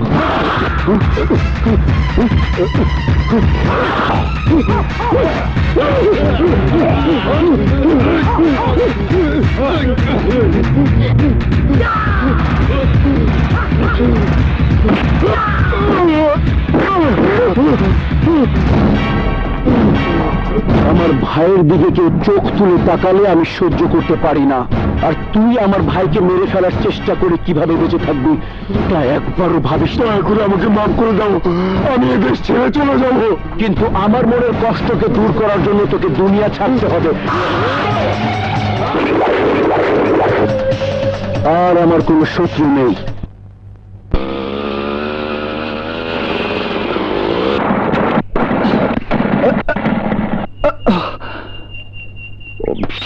আমার ভাইয়ের দিকে কেউ চোখ তুলে তাকালে আমি সহ্য করতে পারি না, আর তুই আমার ভাইকে মেরে ফেলার চেষ্টা করে কিভাবে বেঁচে থাকবি তা একবারও ভাবিস না। এখন আমাকে মাফ করে দাও, আমি এদেশ ছেড়ে চলে যাব। কিন্তু আমার মনের কষ্টকে দূর করার জন্য তোকে দুনিয়া ছাড়তে হবে, আর আমার কোনো শত্রু নেই।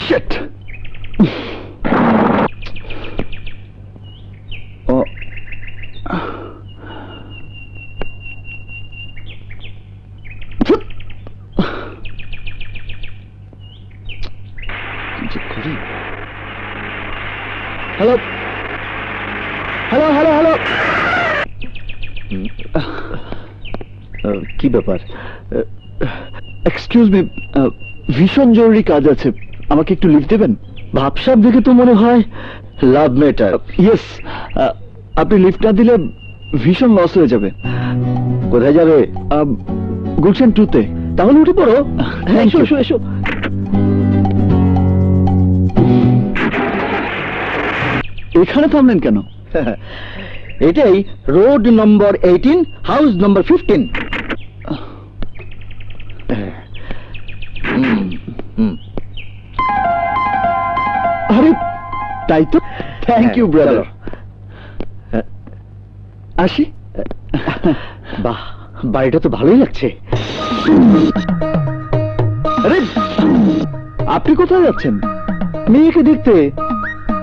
Shit! Hello hello hello hello, কি ব্যাপার? এক্সকিউজ মি, ভীষণ জরুরি কাজ আছে, আমাকে একটু লিফট দেবেন? ভাবসাব দেখে তো মনে হয় লাভ ম্যাটার। ইয়েস, আপনি লিফট না দিলে ভীষণ লস হয়ে যাবে। কোথায় যাবে? গুলশান 2-তে। তাহলে উঠে পড়ো। এসো এসো এসো। এখানে থামলেন কেন? এটাই রোড নম্বর 18, হাউস নম্বর 15। আরে তাই তো, থ্যাংক ইউ ব্রাদার। আসি। বাহ, বাড়িটা তো ভালোই লাগছে। আরে আপনি কোথায় যাচ্ছেন? মেয়েকে দেখতে।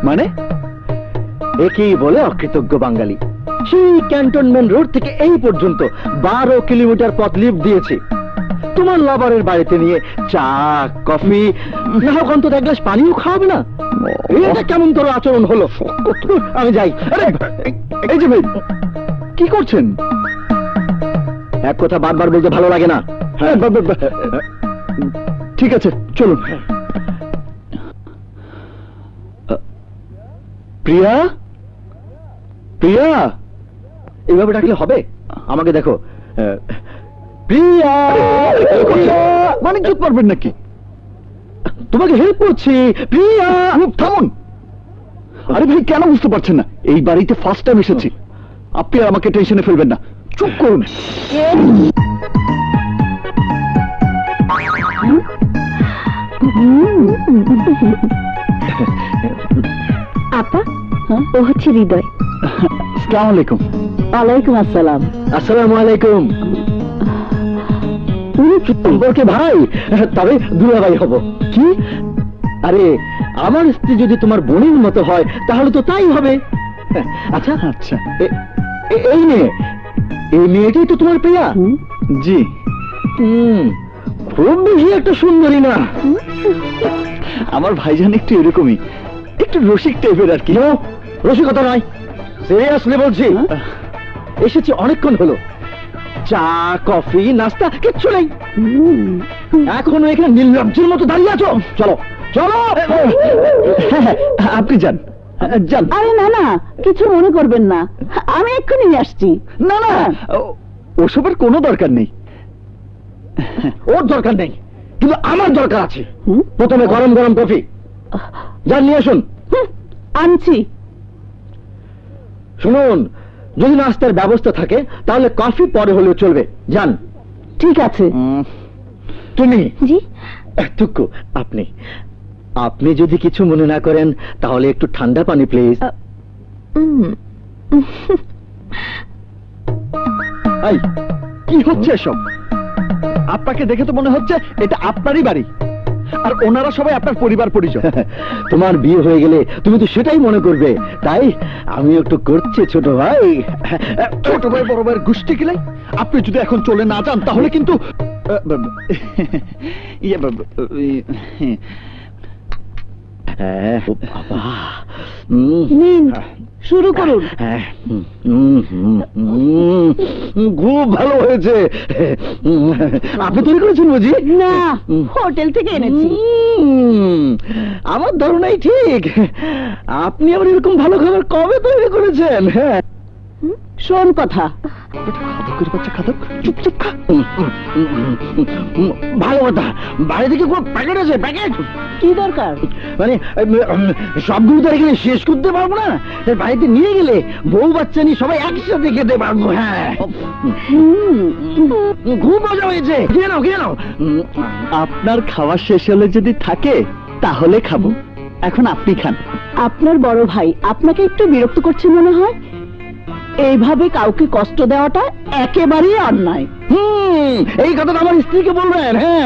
মানে? একেই বলে অকৃতজ্ঞ বাঙালি। সেই ক্যান্টনমেন্ট রোড থেকে এই পর্যন্ত 12 কিলোমিটার পথ লিফট দিয়েছি তোমার লাভারের বাড়িতে নিয়ে চা কফি, না হোক অন্তত এক গ্লাস পানিও খাওয়াবে না? এটা কেমন তোর আচরণ হলো? আমি যাই। আরে এই যে ভাই, কি করছেন? এক কথা বারবার বলতে ভালো লাগে না। ঠিক আছে, চলুন। প্রিয়া, প্রিয়া, এইভাবে ডাকলে হবে? আমাকে দেখো। প্রিয়া, মানে চুপ পারবেন নাকি? তোমাকে হেল্প করছি। প্রিয়া, থামুন। আরে ভাই, কেন বুঝতে পারছেন না? এই বাড়িতে ফার্স্ট টাইম এসেছি, আপনি আর আমাকে টেনশনে ফেলবেন না। চুপ করুন। আপা, ও হচ্ছে হৃদয়। আসসালামু আলাইকুম। ওয়ালাইকুম আসসালাম। আসসালামু আলাইকুম। সম্পর্কে ভাই, তবে দুলাভাই হব। কি? আরে আমার স্ত্রী যদি তোমার বোনের মতো হয় তাহলে তো তাই হবে। আচ্ছা আচ্ছা, এই মেয়ে, এই মেয়েটাই তো তোমার প্রিয়া? জি। খুব বেশি একটা সুন্দরী না। আমার ভাইজান একটু এরকমই, একটু রসিক টাইপের আর কি। রসিকতা নয়, সিরিয়াসলি বলছি। এসেছি অনেকক্ষণ হলো, চা কফি নাস্তা কিচ্ছু নেই। এখনো এখানে নির্লজ্জের মতো দাঁড়িয়ে আছো? চলো চলো। আপনি যান যান। আরে না না, কিছু মনে করবেন না, আমি এক্ষুনি নিয়ে আসছি। না না, ওসবের কোনো দরকার নেই। ওর দরকার নেই, কিন্তু আমার দরকার আছে। প্রথমে গরম গরম কফি যান নিয়ে আসুন। আনছি। শুনুন, যদি নাস্তার ব্যবস্থা থাকে তাহলে কফি পরে হলেও চলবে। যান। ঠিক আছে। তুমি? জি। টুকু, আপনি আপনি যদি কিছু মনে না করেন তাহলে একটু ঠান্ডা পানি প্লিজ। এই, কি হচ্ছে এসব? আপনাকে দেখে তো মনে হচ্ছে এটা আপনারই বাড়ি, আর ওনারা সবাই আপনার পরিবার পরিজন। তোমার বিয়ে হয়ে গেলে তুমি তো সেটাই মনে করবে, তাই আমি একটু করছি। ছোট ভাই, ছোট ভাই বড় ভাইয়ের গোষ্ঠী কিলাই। আপনি যদি এখন চলে না যান তাহলে কিন্তু হ্যাঁ ও বাবা নিন শুরু করুন। হ্যাঁ, খুব ভালো হয়েছে। আপনি তৈরি করেছেন বুঝি? না, হোটেল থেকে এনেছি। আমার ধারণাই ঠিক। আপনি আবার এরকম ভালো খাবার কবে তৈরি করেছেন? হ্যাঁ, শোন কথা, খাদকের বাচ্চা খাদক, চুপচাপ খা। ভালো কথা, বাইরে থেকে কোনো প্যাকেট আছে? প্যাকেট কি দরকার? মানে সবগুলো তো এখানে শেষ করতে পারবো না, তাই বাড়িতে নিয়ে গেলে বউ বাচ্চা নিয়ে সবাই একসাথে খেতে পারবো। হ্যাঁ, খুব মজা হয়েছে। খেয়ে নাও, খেয়ে নাও। আপনার খাওয়া শেষ হলে যদি থাকে তাহলে খাবো, এখন আপনি খান। আপনার বড় ভাই আপনাকে একটু বিরক্ত করছে মনে হয়। এইভাবে কাউকে কষ্ট দেওয়াটা একেবারেই অন্যায়। এই কথাটা আমার স্ত্রীকে বলবেন? হ্যাঁ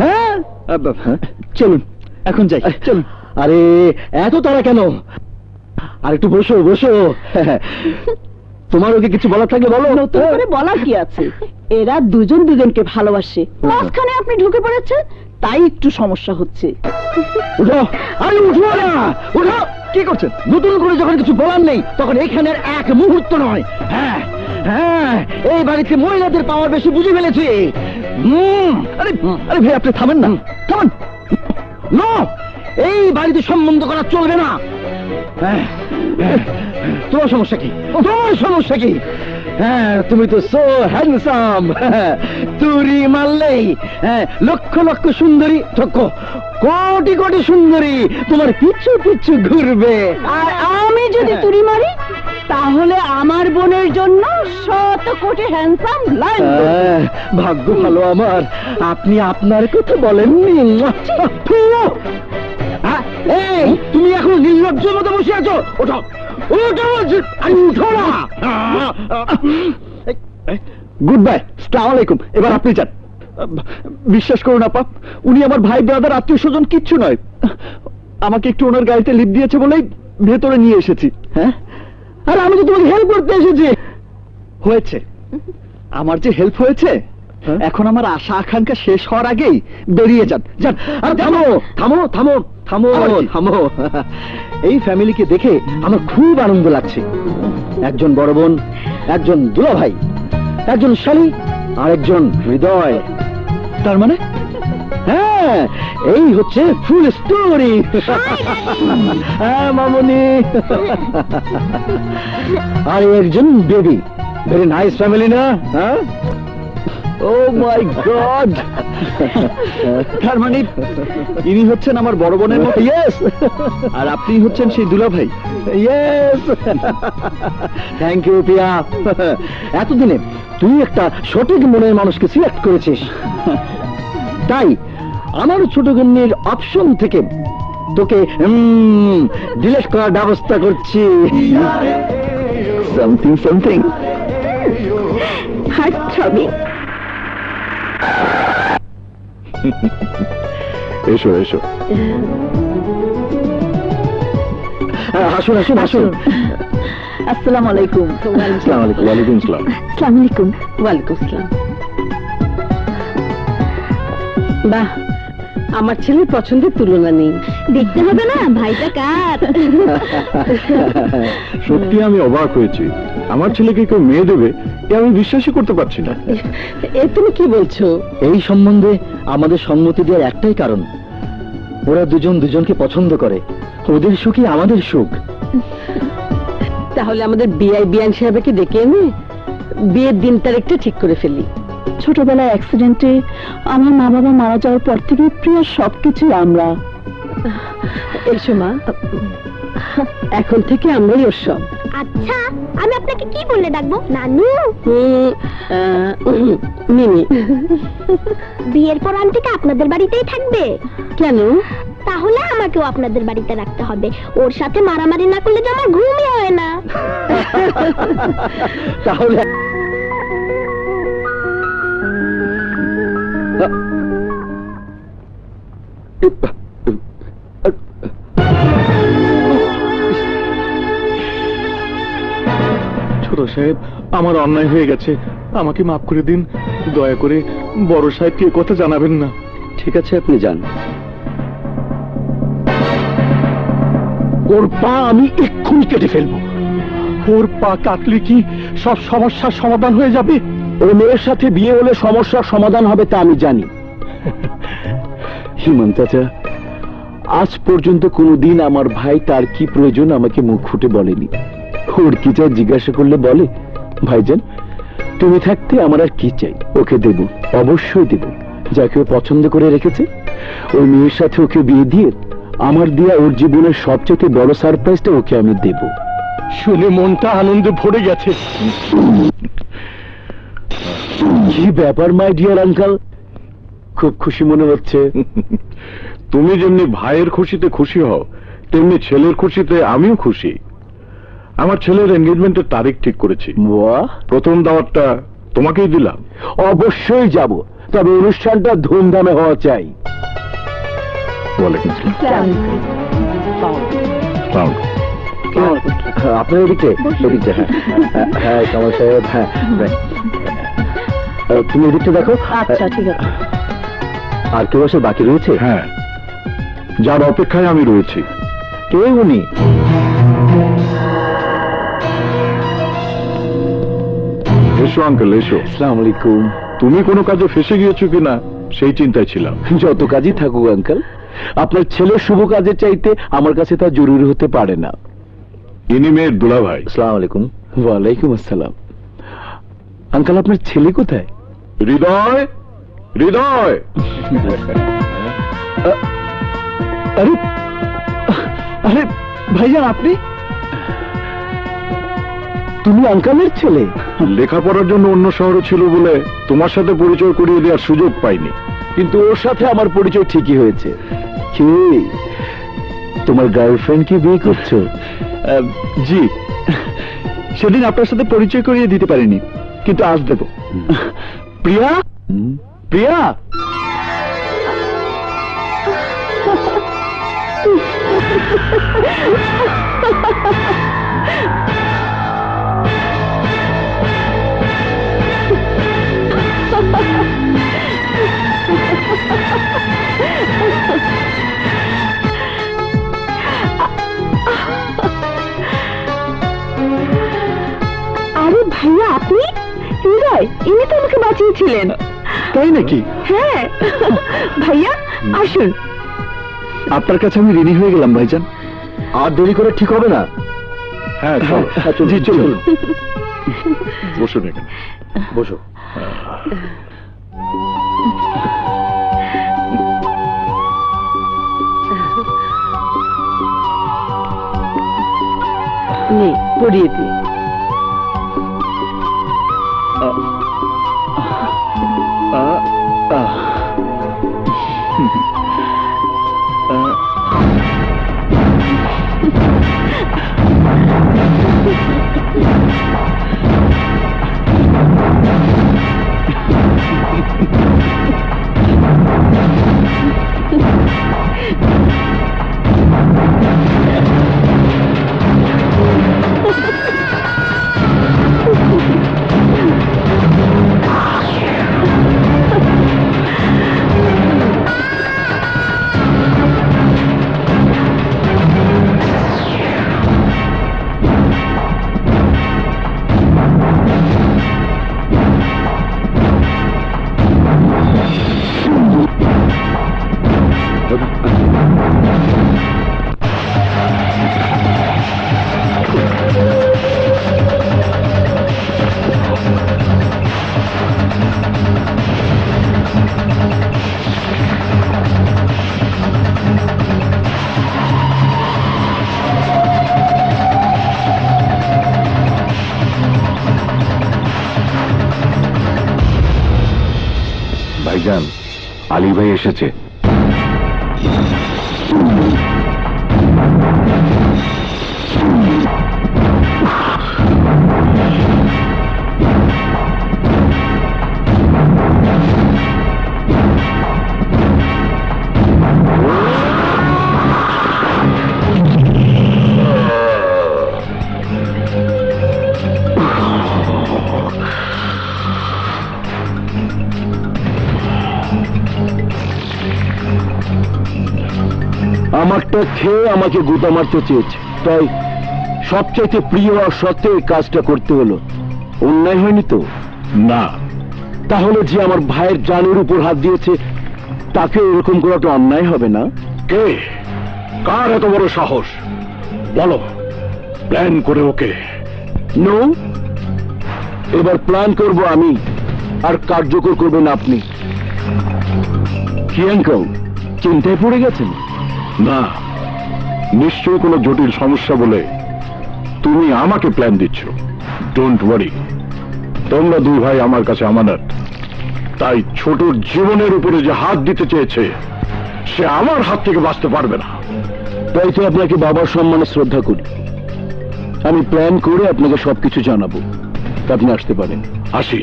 হ্যাঁ, চলুন এখন যাই, চলুন। আরে এত তাড়া কেন? আর একটু বসো বসো। তোমার ওকে কিছু বলার থাকলে বলো। নতুন করে বলার কি আছে? এরা দুজন দুজনকে ভালোবাসে, মাঝখানে আপনি ঢুকে পড়েছেন, তাই একটু সমস্যা হচ্ছে। উঠো, আরে উঠো না, উঠো। কি করছেন? নতুন করে যখন কিছু বলার নেই তখন এখানের এক মুহূর্ত নয়। হ্যাঁ হ্যাঁ, এই বাড়িতে মহিলাদের পাওয়ার বেশি বুঝে ফেলেছি। আরে আরে ভাই, আপনি থামেন না, থামেন। নো, এই বাড়িতে সম্বন্ধ করা চলবে না। হ্যাঁ, তোমার সমস্যা কি? তোমার সমস্যা কি? হ্যাঁ, তুমি তো সো হ্যান্ডসাম। তুরি মারলেই লক্ষ লক্ষ সুন্দরী, কোটি কোটি সুন্দরী তোমার পিছু পিছু ঘুরবে। আর আমি যদি তুড়ি মারি তাহলে আমার বোনের জন্য 100 কোটি হ্যান্ডসাম লাইন। ভাগ্য ভালো আমার, আপনি আপনার কথা বলেননি। এই, তুমি এখন নির্লজ্জের মতো বসে আছো। ওঠো, ওঠো, আরে উঠো না। গুড বাই, আসসালামু আলাইকুম। এবার আপনি যান। বিশ্বাস করুন আপা, উনি আমার ভাই ব্রাদার আত্মীয় স্বজন কিচ্ছু নয়। আমাকে একটু ওনার গাড়িতে লিফট দিয়েছে বলেই ভেতরে নিয়ে এসেছি। হ্যাঁ, আরে আমি তো তোমাকে হেল্প করতে এসেছি। হয়েছে, আমার যে হেল্প হয়েছে, এখন আমার আশা আকাঙ্ক্ষা শেষ হওয়ার আগেই বেরিয়ে যান, যান। আর থামো থামো থামো থামো থামো। এই ফ্যামিলিকে দেখে আমার খুব আনন্দ লাগছে। একজন বড় বোন, একজন দুলা ভাই, একজন শালী, আর একজন হৃদয়। তার মানে হ্যাঁ, এই হচ্ছে ফুল স্টোরি। হ্যাঁ মামনি। আর একজন বেবি। ভেরি নাইস ফ্যামিলি না? হ্যাঁ, ও মাই গড, তার মানে ইনি হচ্ছেন আমার বড় বোনের মতো। ইয়েস, আর আপনি হচ্ছেন সেই দুলা ভাই। ইয়েস, থ্যাংক ইউ পিয়া। এতদিনে তুই একটা সঠিক মনের মানুষকে সিলেক্ট করেছিস, তাই আমার ছোট গণ্যের অপশন থেকে তোকে ডিলিট করার ব্যবস্থা করছি। Something something. Heart throbbing. এসো এসো। আসুন আসুন আসুন। আসসালামু আলাইকুম। আসসালামু আলাইকুম। ওয়ালাইকুম আসসালাম। আসসালামু আলাইকুম। ওয়ালাইকুম আসসালাম। বাহ, আমার ছেলের পছন্দের তুলনা নেই। দেখতে হবে না ভাইটা কার। সত্যি আমি অবাক হয়েছি, আমার ছেলেকে কেউ মেয়ে দেবে এ আমি বিশ্বাসই করতে পারছি না। এ তুমি কি বলছো? এই সম্বন্ধে আমাদের সম্মতি দেওয়ার একটাই কারণ, ওরা দুজন দুজনকে পছন্দ করে। ওদের সুখই আমাদের সুখ। তাহলে আমাদের বিআইন সাহেবকে ডেকে এনে বিয়ের দিন তারিখটা ঠিক করে ফেলি। ছোটবেলায় অ্যাক্সিডেন্টে আমার মা বাবা মারা যাওয়ার পর থেকে প্রিয়া সবকিছু আমরা। এসো মা, এখন থেকে আমরাই ওর সব। আচ্ছা, আমি আপনাকে কি বলে ডাকবো? নানু। মিমি। বিয়ের পর আন্টিকে আপনাদের বাড়িতেই থাকবে? কেন? তাহলে আমাকেও আপনাদের বাড়িতে রাখতে হবে। ওর সাথে মারামারি না করলে যে আমার ঘুমই হয় না। তাহলে ছোট সাহেব, আমার অন্যায় হয়ে গেছে, আমাকে মাফ করে দিন। দয়া করে বড় সাহেবকে এ কথা জানাবেন না। ঠিক আছে, আপনি যান। ওর পা আমি এক্ষুনি কেটে ফেলবো। ওর পা কাটলে কি সব সমস্যার সমাধান হয়ে যাবে? ওর মেয়ের সাথে বিয়ে হলে সমস্যার সমাধান হবে তা আমি জানি। হিমন্ত চাচা, আজ পর্যন্ত কোনোদিন আমার ভাই তার কি প্রয়োজন আমাকে মুখ ফুটে বলেনি। ওর কি চাই জিজ্ঞাসা করলে বলে, ভাইজান তুমি থাকতে আমার আর কি চাই? ওকে দেব, অবশ্যই দেব। যাকে ও পছন্দ করে রেখেছে ওই মেয়ের সাথে ওকে বিয়ে দিয়ে আমার দিয়া ওর জীবনের সবচেয়ে বড় সারপ্রাইজটা ওকে আমি দেব। শুনে মনটা আনন্দে ভরে গেছে। কি ব্যাপার মাই ডিয়ার আঙ্কেল, খুব খুশি মনে হচ্ছে। তুমি যেমনি ভাইয়ের খুশিতে খুশি হও, তেমনি ছেলের খুশিতে আমিও খুশি। আমার ছেলের এনগেজমেন্টের তারিখ ঠিক করেছি। বাহ, প্রথম দাওয়াতটা তোমাকেই দিলাম। অবশ্যই যাব, তবে অনুষ্ঠানটা ধুমধামে হওয়া চাই। ওয়ালাইকুম আসসালাম। আসসালাম। আপনার এদিকে এদিকটা, হ্যাঁ কামাল সাহেব, হ্যাঁ তুমি এদিকটা দেখো। আচ্ছা ঠিক আছে। আর কেউ আসে বাকি রয়েছে? হ্যাঁ, যার অপেক্ষায় আমি রয়েছি। কে উনি? এসো আঙ্কেল, এসো। আসসালামু আলাইকুম। তুমি কোনো কাজে ফেসে গিয়েছো কিনা সেই চিন্তায় ছিলাম। যত কাজই থাকুক আঙ্কেল, আপনার ছেলের শুভ কাজের চাইতে আমার কাছে তা জরুরি হতে পারে না। ইনি মেয়ের দুলা ভাই। আসসালামু আলাইকুম। ওয়ালাইকুম আসসালাম। আঙ্কেল আপনার ছেলে কোথায়? হৃদয়, হৃদয়। আরে আরে ভাইজান, আপনি? তুমি আঙ্কেলের ছেলে? লেখাপড়ার জন্য অন্য শহরে ছিল বলে তোমার সাথে পরিচয় করিয়ে দেওয়ার সুযোগ পাইনি। কিন্তু ওর সাথে আমার পরিচয় ঠিকই হয়েছে। কি তোমার গার্লফ্রেন্ড কি বিয়ে করছো? জি, সেদিন আপনার সাথে পরিচয় করিয়ে দিতে পারিনি, কিন্তু আজ দেব। প্রিয়া, প্রিয়া। আরে ভাইয়া, আপনি? হৃদয়, ইনি তো আমাকে বাঁচিয়েছিলেন। তাই নাকি? হ্যাঁ ভাইয়া, আসুন। আপনার কাছে আমি ঋণী হয়ে গেলাম ভাইজান। আর দেরি করে ঠিক হবে না। হ্যাঁ, জি চলুন। বসুন এখানে, বসো। নে, পড়িয়ে দি। ভাইজান, আলী ভাই এসেছে। আমারটা খেয়ে আমাকে গুতা মারতে চেয়েছে, তাই সবচাইতে প্রিয় আর সত্ত্বেও এই কাজটা করতে হলো। অন্যায় হয়নি তো? না, তাহলে যে আমার ভাইয়ের জানের উপর হাত দিয়েছে তাকে এরকম করাটা অন্যায় হবে না? কে, কার এত বড় সাহস? বলো, প্ল্যান করে ওকে। নো, এবার প্ল্যান করব আমি, আর কার্যকর করবেন আপনি। কি আঙ্কেল, চিন্তায় পড়ে গেছেন? না, নিশ্চয়ই কোনো জটিল সমস্যা বলে তুমি আমাকে প্ল্যান দিচ্ছ। ডোন্ট ওয়ারি, তোমরা দুই ভাই আমার কাছে আমানত, তাই ছোটর জীবনের উপরে যে হাত দিতে চেয়েছে সে আমার হাত থেকে বাঁচতে পারবে না। তাই তো আপনাকে বাবার সম্মানে শ্রদ্ধা করি। আমি প্ল্যান করে আপনাকে সবকিছু জানাবো, আপনি আসতে পারেন। আসি।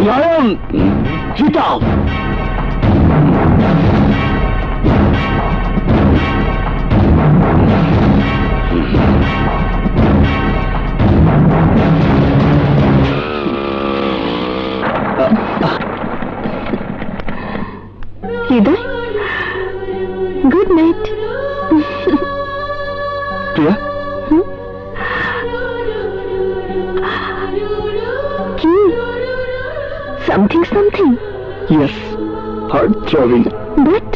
লায়ন, চিতাও। হৃদয়, গুড নাইট। প্রিয়া, কি something something? Yes, heart throbbing. But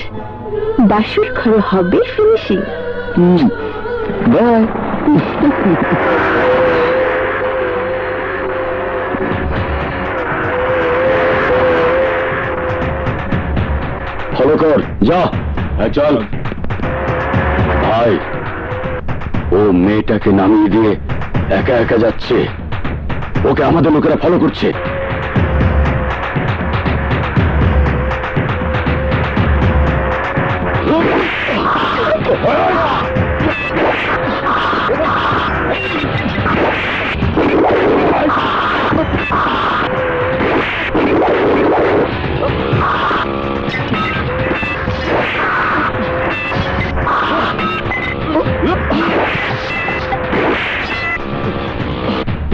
বাসুর ঘরে হবে ফিনিশিং। বাই। ফলো কর, যা। হ্যাঁ, চল। ভাই, ও মেয়েটাকে নামিয়ে দিয়ে একা একা যাচ্ছে, ওকে আমাদের লোকেরা ফলো করছে।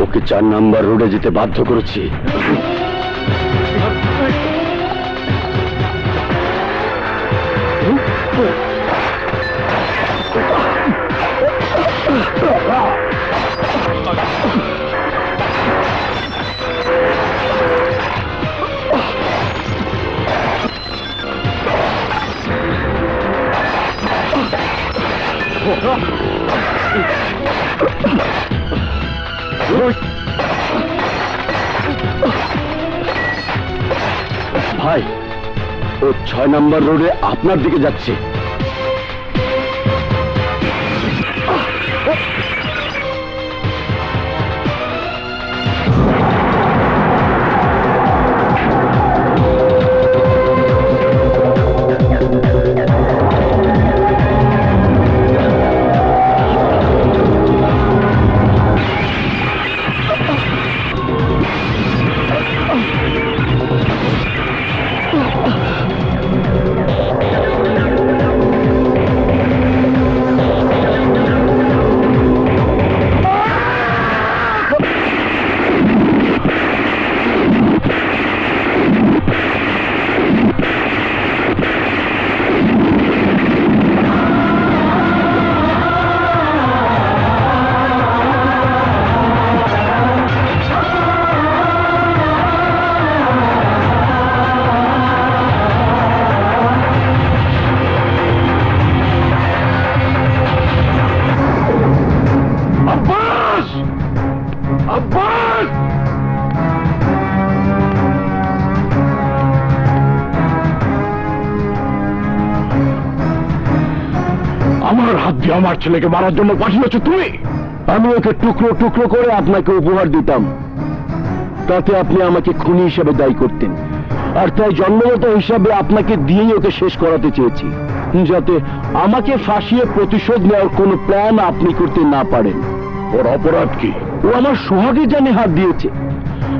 ওকে 4 নাম্বার রোডে যেতে বাধ্য করেছি। ভাই, ও 6 নাম্বার রোডে আপনার দিকে যাচ্ছে। আমার হাত দিয়ে আমার ছেলেকে মারার জন্য পাঠিয়েছো তুমি? আমি ওকে টুকরো টুকরো করে আপনাকে উপহার দিতাম, তাতে আপনি আমাকে খুনি হিসাবে দায়ী করতেন, আর তাই জন্মগত হিসাবে আপনাকে দিয়েই ওকে শেষ করাতে চেয়েছি, যাতে আমাকে ফাঁসিয়ে প্রতিশোধ নেওয়ার কোনো প্ল্যান আপনি করতে না পারেন। ওর অপরাধ কি? ও আমার সোহাগের জানে হাত দিয়েছে।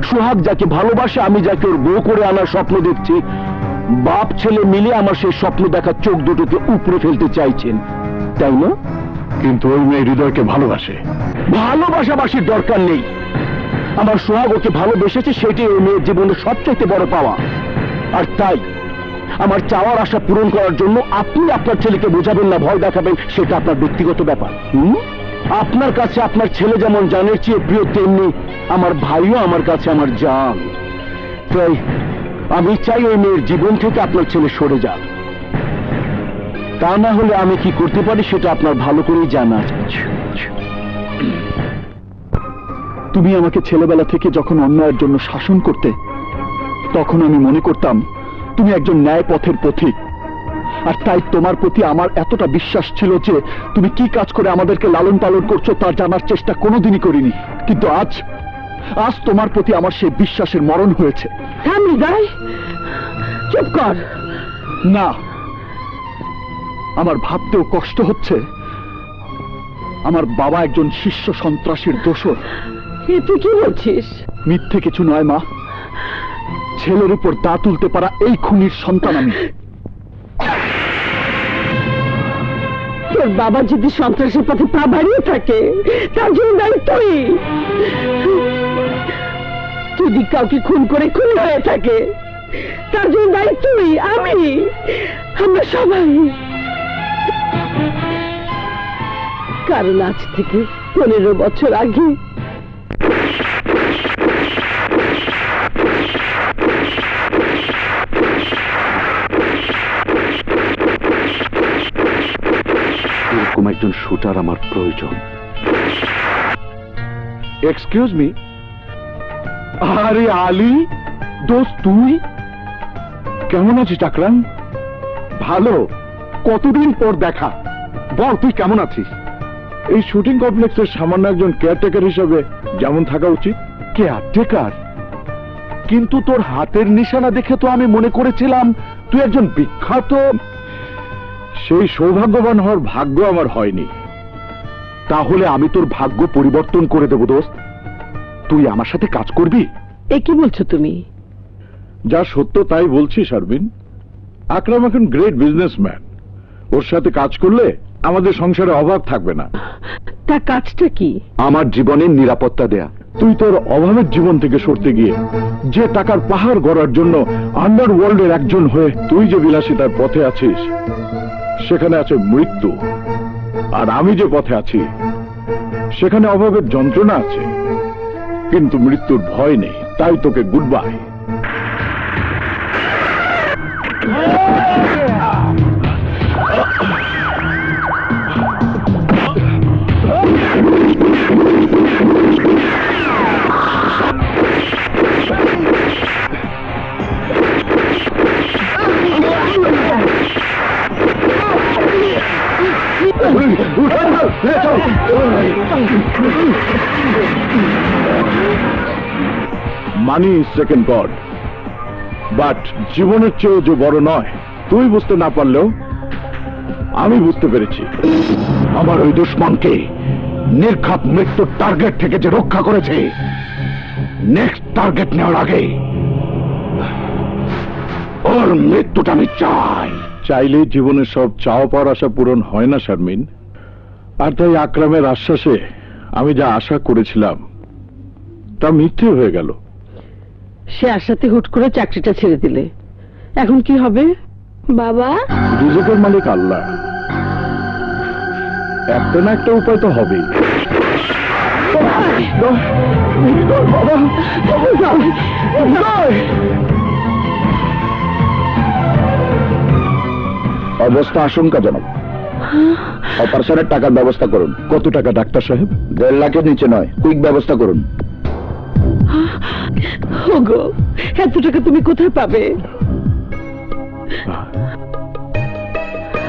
সোহাগ যাকে ভালোবাসে, আমি যাকে ওর বউ করে আনার স্বপ্ন দেখছি, বাপ ছেলে মিলে আমার সেই স্বপ্ন দেখার চোখ দুটোকে উপড়ে ফেলতে চাইছেন, তাই না? কিন্তু ওই মেয়ে হৃদয়কে ভালোবাসে। ভালোবাসাবাসির দরকার নেই। আমার সোহাগ ওকে ভালোবেসেছে, সেটাই ওই মেয়ের জীবনের সবচাইতে বড় পাওয়া। আর তাই আমার চাওয়ার আশা পূরণ করার জন্য আপনি আপনার ছেলেকে বোঝাবেন না, ভয় দেখাবেন, সেটা আপনার ব্যক্তিগত ব্যাপার। আপনার কাছে আপনার ছেলে যেমন জানের চেয়ে প্রিয়, তেমনি আমার ভাইও আমার কাছে আমার জান। তাই আমি চাই ওই মেয়ের জীবন থেকে আপনার ছেলে সরে যাক। তা না হলে আমি কি করতে পারি সেটা আপনার ভালো করেই জানা আছে। তুমি আমাকে ছেলেবেলা থেকে যখন অন্যায়ের জন্য শাসন করতে, তখন আমি মনে করতাম তুমি একজন ন্যায় পথের পথিক। আর তাই তোমার প্রতি আমার এতটা বিশ্বাস ছিল যে তুমি কি কাজ করে আমাদেরকে লালন পালন করছো তা জানার চেষ্টা কোনোদিনই করিনি। কিন্তু আজ তোমার প্রতি আমার সেই বিশ্বাসের মরণ হয়েছে। থাম হৃদয়, চুপ কর। না, আমার ভাবতেও কষ্ট হচ্ছে আমার বাবা একজন শিষ্য সন্ত্রাসীর দোসর। এ তুই কি বলছিস? মিথ্যে কিছু নয় মা, ছেলের উপর দা তুলতে পারা এই খুনির সন্তান আমি। তোর বাবা যদি সন্ত্রাসের পথে পা বাড়িয়ে থাকে তার জন্য দায়ী তুই। যদি কাউকে খুন করে খুন হয়ে থাকে তার জন্য দায়ী তুই, আমি, আমরা সবাই। কারণ আজ থেকে 15 বছর আগে এরকম একজন শুটার আমার প্রয়োজন। Excuse me. আরে আলী দোস্ত, তুই কেমন আছিস? টাকরান ভালো, কতদিন পর দেখা। বল তুই কেমন আছিস? এই শুটিং কমপ্লেক্সের সামান্য একজন কেয়ারটেকার হিসেবে যেমন থাকা উচিত। কেয়ারটেকার? কিন্তু তোর হাতের নিশানা দেখে তো আমি মনে করেছিলাম তুই একজন বিখ্যাত। সেই সৌভাগ্যবান হওয়ার ভাগ্য আমার হয়নি। তাহলে আমি তোর ভাগ্য পরিবর্তন করে দেব দোস্ত। তুই আমার সাথে কাজ করবি? এ কি বলছো তুমি? যা সত্য তাই বলছি শারমিন। আকরাম এখন গ্রেট বিজনেসম্যান। ওর সাথে কাজ করলে আমাদের সংসারে অভাব থাকবে না। তা কাজটা কি? আমার জীবনের নিরাপত্তা দেয়া। তুই তোর অভাবের জীবন থেকে সরতে গিয়ে যে টাকার পাহাড় গড়ার জন্য আন্ডারওয়ার্ল্ডের একজন হয়ে তুই যে বিলাসিতার পথে আছিস, সেখানে আছে মৃত্যু। আর আমি যে পথে আছি সেখানে অভাবের যন্ত্রণা আছে, কিন্তু মৃত্যুর ভয় নেই। তাই তোকে good bye. Money second god, but জীবনের চেয়েও যে বড় নয়, তুই বুঝতে না পারলেও আমি বুঝতে পেরেছি। আমার ওই দুশ্মনকে নির্ঘাত মৃত্যুর টার্গেট থেকে যে রক্ষা করেছে, নেক্সট টার্গেট নেওয়ার আগে ওর মৃত্যুটা আমি চাই। চাইলেই জীবনের সব চাওয়া পাওয়ার আশা পূরণ হয় না শারমিন। আর তাই আকরামের আশ্বাসে আমি যা আশা করেছিলাম তা মিথ্যে হয়ে গেল। সে আশাতে হুট করে চাকরিটা ছেড়ে দিলে, এখন কি হবে? বাবা, রিজিকের মালিক আল্লাহ, একটা না একটা উপায় তো হবেই। অবস্থা আশঙ্কাজনক। অপারেশনের টাকার ব্যবস্থা করুন। কত টাকা ডাক্তার সাহেব? 1.5 লাখের নিচে নয়, কুইক ব্যবস্থা করুন। ওগো, এত টাকা তুমি কোথায় পাবে?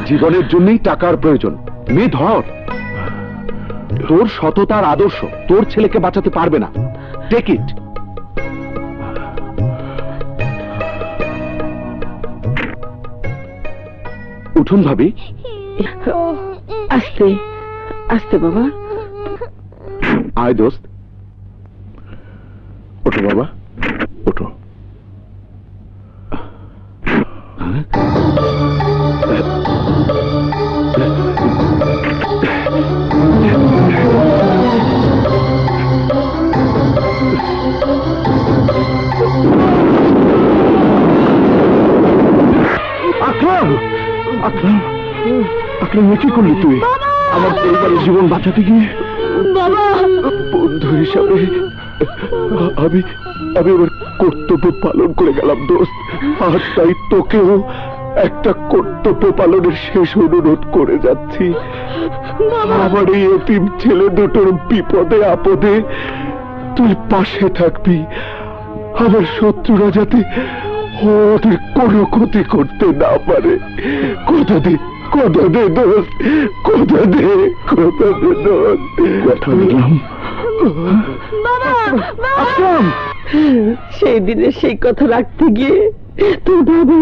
জীবনের জন্যই টাকার প্রয়োজন। মেয়ে ধর, তোর সততার আদর্শ তোর ছেলেকে বাঁচাতে পারবে না। Take it. উঠুন ভাবি। আস্তে আস্তে বাবা। আয় দোস্ত। ওঠো বাবা, ওঠো। পাকড়া নিয়ে কি করলি তুই? আমার পরিবারের জীবন বাঁচাতে গিয়ে বাবা বন্ধু হিসাবে আমি আমি আমার কর্তব্য পালন করে গেলাম দোস্ত। আর তাই তোকেও একটা কর্তব্য পালনের শেষ অনুরোধ করে যাচ্ছি। আমার এই এতিম ছেলে দুটোর বিপদে আপদে তুই পাশে থাকবি। আমার শত্রুরা যাতে ওদের কোনো ক্ষতি করতে না পারে। কথা দে, কথা দে দোস্ত, কথা দে, কথা দে দোস্ত। কথা দিলাম। আসলাম, সেই দিনে সেই কথা রাখতে গিয়ে তোর বাবা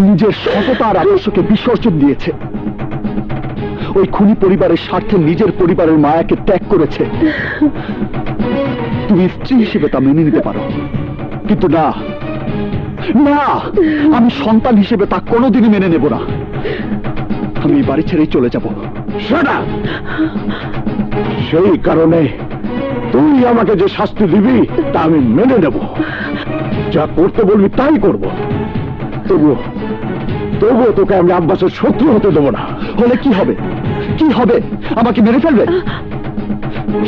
নিজের সততা আর আদর্শকে বিসর্জন দিয়েছে। ওই খুনি পরিবারের স্বার্থে নিজের পরিবারের মায়াকে ত্যাগ করেছে। তুমি স্ত্রী হিসেবে তা মেনে নিতে পারো, কিন্তু না না, আমি সন্তান হিসেবে তা কোনোদিনই মেনে নেব না। আমি এই বাড়ি ছেড়েই চলে যাব। সেই কারণে তুই আমাকে যে শাস্তি দিবি তা আমি মেনে নেব। যা করতে বলবি তাই করব। তবুও তবুও তোকে আমি আব্বাসের শত্রু হতে দেবো না। হলে কি হবে? কি হবে? আমাকে মেরে ফেলবে?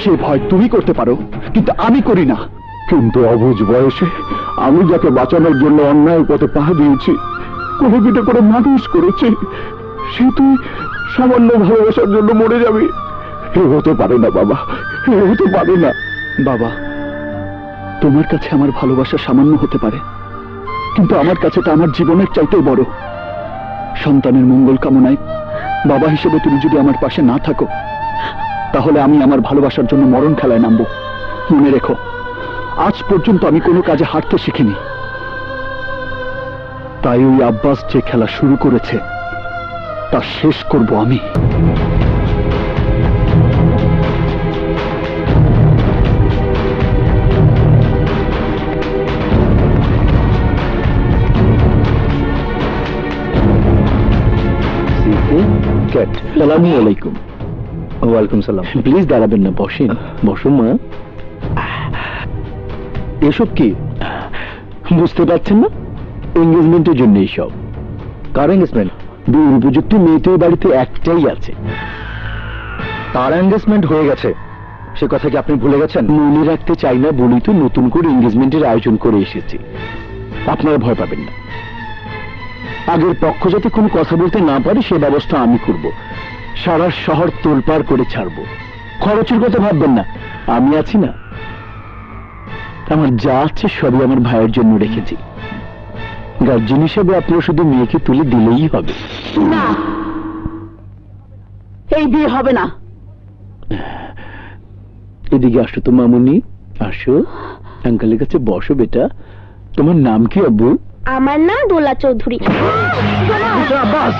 সে ভয় তুমি করতে পারো, কিন্তু আমি করি না। কিন্তু অবুঝ বয়সে আমি যাকে বাঁচানোর জন্য অন্যায় পথে পা দিয়েছি, কোনো পিঠে করে মানুষ করেছি, সে তুই সামান্য ভালোবাসার জন্য মরে যাবি? এ হতে পারে না বাবা, এ হতে পারে না। বাবা, তোমার কাছে আমার ভালোবাসা সামান্য হতে পারে, কিন্তু আমার কাছে তা আমার জীবনের চাইতেও বড়। সন্তানের মঙ্গল কামনায় বাবা হিসেবে তুমি যদি আমার পাশে না থাকো, তাহলে আমি আমার ভালোবাসার জন্য মরণ খেলায় নামবো। মনে রেখো, আজ পর্যন্ত আমি কোনো কাজে হারতে শিখিনি। তাই ওই আব্বাস যে খেলা শুরু করেছে তা শেষ করব আমি। সালামু আলাইকুম। ওয়ালাইকুম সালাম। প্লিজ দাঁড়াবেন না, বসেন। বসুন মা। এসব কি বুঝতে পারছেন না? এঙ্গেজমেন্টের জন্য এইসব। কার এঙ্গেজমেন্ট? বিয়ের উপযুক্ত মেয়ে তো এই বাড়িতে একটাই আছে, তার এঙ্গেজমেন্ট হয়ে গেছে। সে কথা কি আপনি ভুলে গেছেন? মনে রাখতে চাই না বলেই তো নতুন করে এঙ্গেজমেন্টের আয়োজন করে এসেছি। আপনারা ভয় পাবেন না। আগের পক্ষ যাতে কোনো কথা বলতে না পারে সে ব্যবস্থা আমি করব। সারা শহর তোলপাড় করে ছাড়বো। খরচের কথা ভাববেন না, আমি আছি না। আমার যা আছে সবই আমার ভাইয়ের জন্য রেখেছি। গার্জিয়ান হিসেবে আপনারা শুধু মেয়েকে তুলে দিলেই হবে। না, এই বিয়ে হবে না। এদিকে আসো তো মামুনি, আসো। আঙ্কেলের কাছে বসো বেটা। তোমার নাম কি আব্বু? আমার নাম দোলা চৌধুরী। বাস,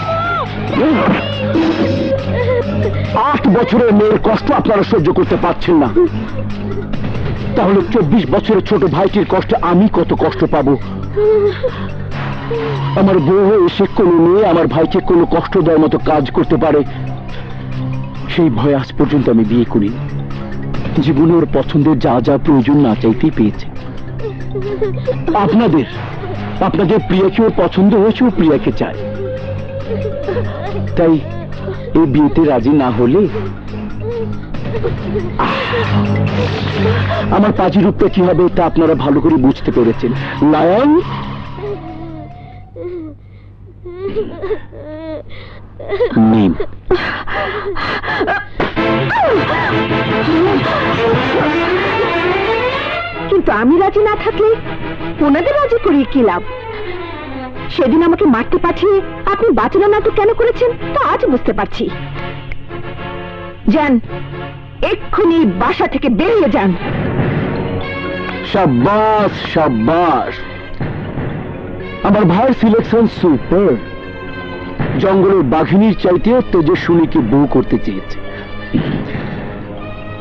8 বছরের মেয়ের কষ্ট আপনারা সহ্য করতে পারছেন না, তাহলে 24 বছরের ছোট ভাইটির কষ্ট আমি কত কষ্ট পাবো? আমার বউ এসে কোনো মেয়ে আমার ভাইকে কোনো কষ্ট দেওয়ার মতো কাজ করতে পারে, সেই ভয় আজ পর্যন্ত আমি বিয়ে করি। জীবনে ওর পছন্দের যা যা প্রয়োজন না চাইতেই পেয়েছে। আপনাদের প্রিয়াকে ওর পছন্দ হয়েছে, ও প্রিয়াকে চায়। তাই এই বিয়েতে রাজি না হলে আমার পাজি রূপটা কি হবে তা আপনারা ভালো করে বুঝতে পেরেছেন। লায়ন, নিন। কিন্তু আমি রাজি না থাকলে ওনাদের রাজি করিয়ে কি লাভ? সেদিন আমাকে মারতে পাঠিয়ে আপনি বাঁচানো নাটক কেন করেছেন তা আজ বুঝতে পারছি। যান, এক্ষুনি বাসা থেকে বেরিয়ে যান। শাবাশ শাবাশ, আমার ভাইয়ের সিলেকশন সুপার। জঙ্গলের বাঘিনীর চাইতেও তেজস্বিনীকে বউ করতে চেয়েছে।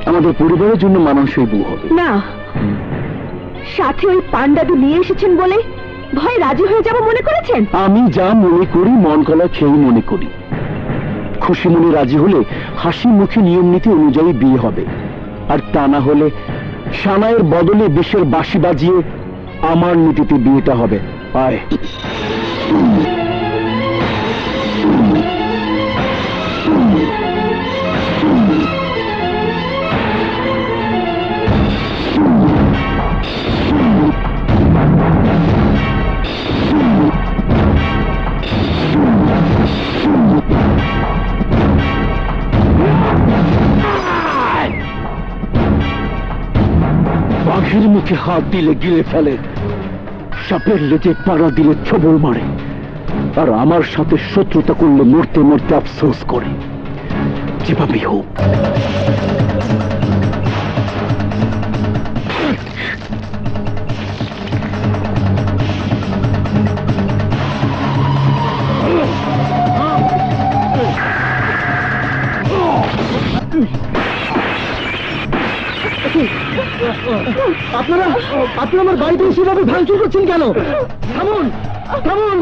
আমাদের পরিবারের জন্য মানানসই বউ হবে। না, সাথে ওই পান্ডাদু নিয়ে এসেছেন বলে ভয় রাজি হয়ে যাব মনে করেছেন? আমি যা মনে করি মন কলা খেয়ে মনে করি। খুশি মনে রাজি হলে হাসি মুখে নিয়ম নীতি অনুযায়ী বিয়ে হবে, আর তা না হলে সানাইয়ের বদলে দেশের বাঁশি বাজিয়ে আমার নীতিতে বিয়েটা হবে। আয়। বাঘের মুখে হাত দিলে গিলে ফেলে, সাপের লেজে পাড়া দিলে ছবল মারে, আর আমার সাথে শত্রুতা করলে মরতে মরতে আফসোস করে। যেভাবেই হোক আপনারা আমার বাড়িতে সেভাবে ভাঙচুর করছেন কেন? থামুন, থামুন।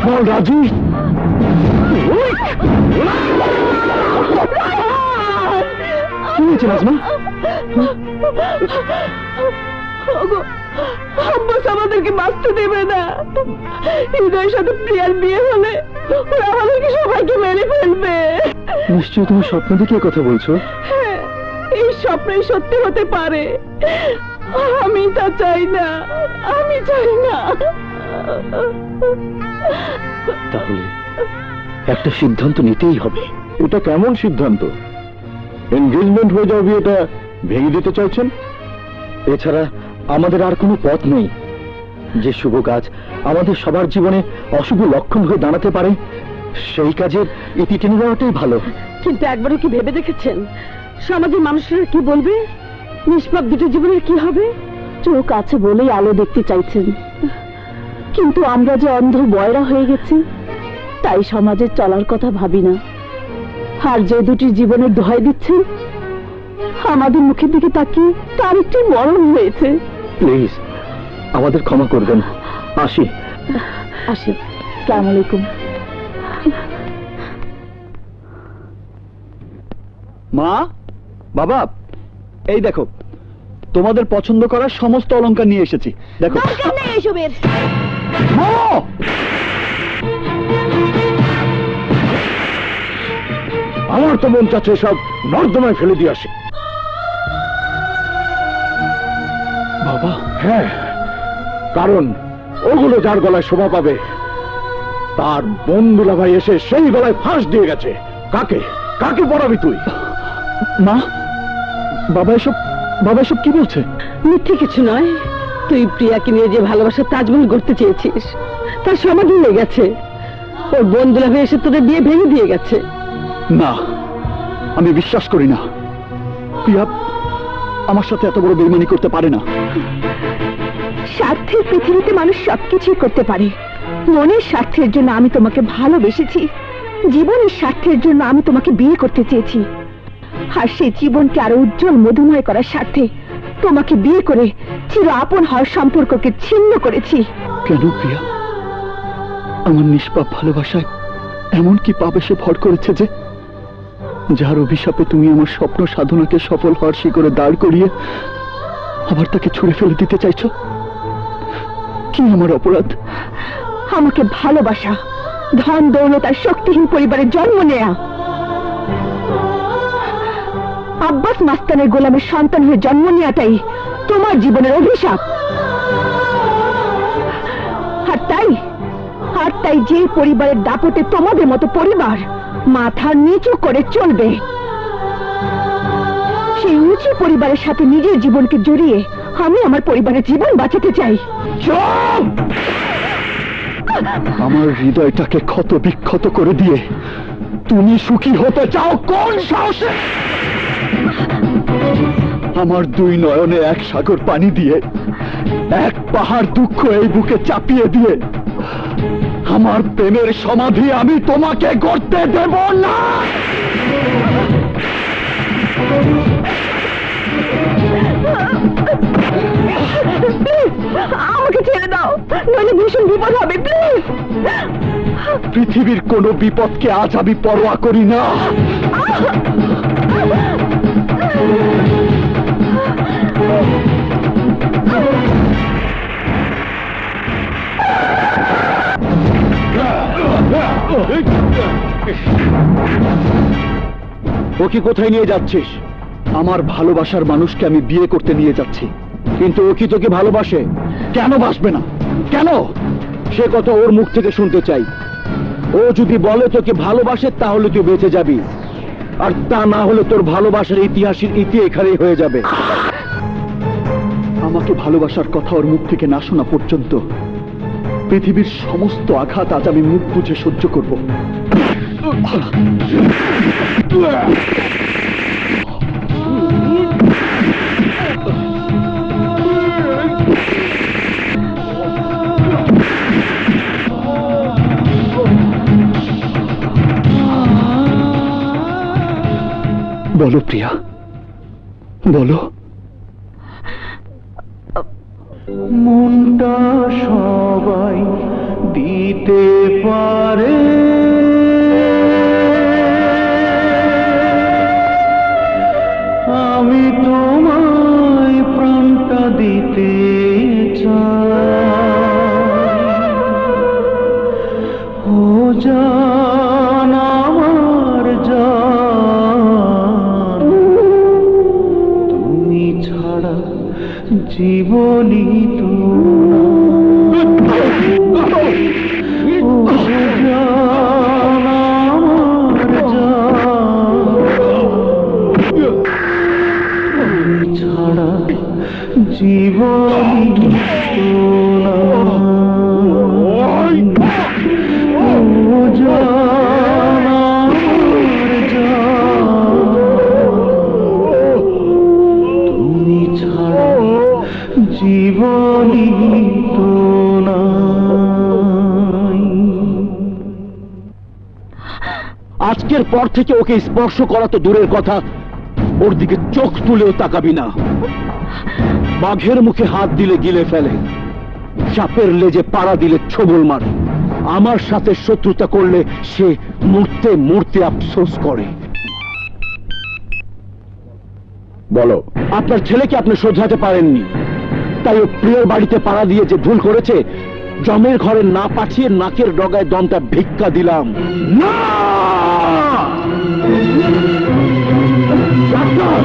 বল রাজি। কি হয়েছে নাজমা? আব্বাস আমাদেরকে বাঁচতে দেবে না। হৃদয়ের সাথে প্রিয়ার বিয়ে হলে ওরা আমাদেরকে সবাইকে মেরে ফেলবে। নিশ্চয়ই তুমি স্বপ্ন দেখে কথা বলছো। হ্যাঁ, এই স্বপ্নই সত্যি হতে পারে। আমি তা চাই না, আমি চাই না। তাহলে একটা সিদ্ধান্ত নিতেই হবে। এটা কেমন সিদ্ধান্ত? এনগেজমেন্ট হয়ে যাও, বিয়েটা ভেঙে দিতে চাইছেন? এছাড়া আমাদের আর কোনো পথ নেই। যে শুভ কাজ আমাদের সবার জীবনে অশুভ লক্ষণ হয়ে দাঁড়াতে পারে, সেই কাজের ইতি টেনে দেওয়াটাই ভালো। কিন্তু একবারও কি ভেবে দেখেছেন সমাজের মানুষরা কি বলবে? নিষ্পাপ দুটো জীবনের কি হবে? চোখ আছে বলেই আলো দেখতে চাইছেন, কিন্তু আমরা যে অন্ধ বয়রা হয়ে গেছি, তাই সমাজের চলার কথা ভাবি না। আর যে দুটি জীবনের দোহাই দিচ্ছেন, আমাদের মুখের দিকে তাকিয়ে তার একটি মরণ হয়েছে। প্লিজ আমাদের ক্ষমা করবেন। আসি। আসি। আসসালামু আলাইকুম। মা, বাবা, এই দেখো তোমাদের পছন্দ করা সমস্ত অলংকার নিয়ে এসেছি। দেখো। এসবের আমার তো মন চাচ্ছে সব নর্দমায় ফেলে দিয়ে আসে। বাবা, হ্যাঁ, কারণ ওগুলো যার গলায় শোভা পাবে, তার বন্ধুরা ভাই এসে সেই গলায় ফাঁস দিয়ে গেছে। কাকে কাকে পড়াবি তুই? মা, বাবা এসব কি বলছে? মিথ্যে কিছু নয়। তুই প্রিয়াকে নিয়ে যে ভালোবাসার তাজমহল গড়তে চেয়েছিস, তার সমাধি হয়ে গেছে। ওর বন্ধুরা হয়ে এসে তোদের বিয়ে ভেঙে দিয়ে গেছে। না, আমি বিশ্বাস করি না। প্রিয়া আমার সাথে এত বড় বেইমানি করতে পারে না। স্বার্থের পৃথিবীতে মানুষ সবকিছুই করতে পারে। মনের স্বার্থের জন্য আমি তোমাকে ভালোবেসেছি, জীবনের স্বার্থের জন্য আমি তোমাকে বিয়ে করতে চেয়েছি, আর সেই জীবনকে আরো উজ্জ্বল মধুময় করার স্বার্থে তোমাকে বিয়ে করে চির আপন হওয়ার সম্পর্ককে ছিন্ন করেছি। কেন প্রিয়া? আমার নিষ্পাপ ভালোবাসায় এমন কি পাপ এসে ভর করেছে যে, যার অভিশাপে তুমি আমার স্বপ্ন সাধনাকে সফল হওয়ার শিখরে দাঁড় করিয়ে আবার তাকে ছুঁড়ে ফেলে দিতে চাইছো? কি আমার অপরাধ? আমাকে ভালোবাসা, ধন দৌলত আর শক্তিহীন পরিবারে জন্ম নেয়া, আব্বাস মাস্তানের গোলামের সন্তান হয়ে জন্ম নেওয়াটাই তোমার জীবনের অভিশাপ। আর তাই যে পরিবারের দাপটে তোমাদের মতো পরিবার মাথা নিচু করে চলবে, সেই উঁচু পরিবারের সাথে নিজের জীবনকে জড়িয়ে আমি আমার পরিবারের জীবন বাঁচাতে চাই। আমার হৃদয়টাকে ক্ষত বিক্ষত করে দিয়ে তুমি সুখী হতে চাও কোন সাহসে? আমার দুই নয়নে এক সাগর পানি দিয়ে, এক পাহাড় দুঃখ এই বুকে চাপিয়ে দিয়ে আমার প্রেমের সমাধি আমি তোমাকে গড়তে দেব না। আমাকে ছেড়ে দাও, নইলে ভীষণ বিপদ হবে, প্লিজ। পৃথিবীর কোনো বিপদকে আজ আমি পরোয়া করি না। ওকে কোথায় নিয়ে যাচ্ছিস? আমার ভালোবাসার মানুষকে আমি বিয়ে করতে নিয়ে যাচ্ছি। কিন্তু ও কি তোকে ভালোবাসে? কেন বাসবে না? কেন? সে কথা ওর মুখ থেকে শুনতে চাই। ও যদি বলে তোকে ভালোবাসে তাহলে তুই বেঁচে যাবি, আর তা না হলে তোর ভালোবাসার ইতিহাসের ইতি এখানেই হয়ে যাবে। আমাকে ভালোবাসার কথা ওর মুখ থেকে না শোনা পর্যন্ত পৃথিবীর সমস্ত আঘাত আজ আমি মুখ বুঝে সহ্য করব। বলো প্রিয়া, বলো। মনটা সবাই দিতে পারে, আমি তোমায় প্রাণটা দিতে চাই। ও জান আমার জান, তুমি ছাড়া জীবনী তো ছাড়া জীবনী তুমি ছাড়া জীবনী তো আজকের পর থেকে ওকে স্পর্শ করা তো দূরের কথা, ওর দিকে চোখ তুলেও তাকাবি না। বাঘের মুখে হাত দিলে গিলে ফেলে, সাপের লেজে পাড়া দিলে ছোবল মারে। আমার সাথে শত্রুতা করলে সে মরতে মরতে আফসোস করে। বলো, আপনার ছেলেকে আপনি শোধরাতে পারেননি, তাই ও প্রিয়র বাড়িতে পাড়া দিয়ে যে ভুল করেছে, জমের ঘরে না পাঠিয়ে নাকের ডগায় দমটা ভিক্ষা দিলাম। না! ডাক্তার!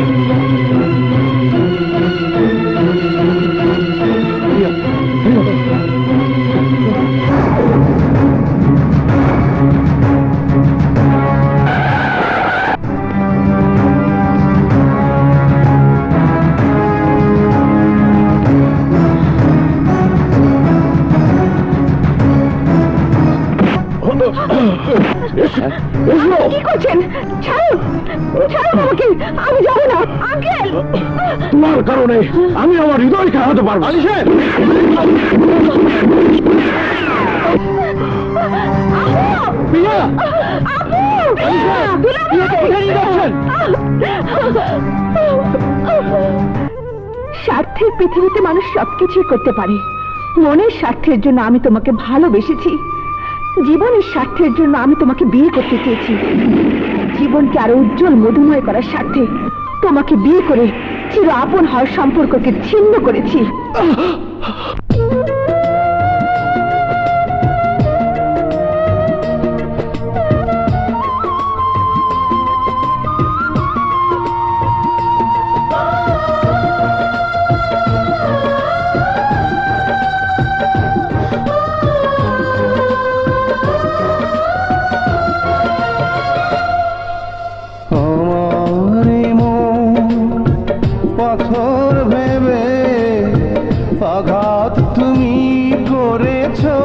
কি করছেন? ছাড়ুন, ছাড়ুন আমাকে, আমি যাবো না। আঙ্কেল, তোমার কারণে আমি আমার হৃদয়কে হারাতে পারবো। স্বার্থের পৃথিবীতে মানুষ সবকিছুই করতে পারে। মনের স্বার্থের জন্য আমি তোমাকে ভালোবেসেছি, জীবনের স্বার্থের জন্য আমি তোমাকে বিয়ে করতে চেয়েছি, জীবনকে আরো উজ্জ্বল মধুময় করার স্বার্থে তোমাকে বিয়ে করে চির আপন হওয়ার সম্পর্ককে ছিন্ন করেছি। পাথর ভেবে আঘাত তুমি করেছো,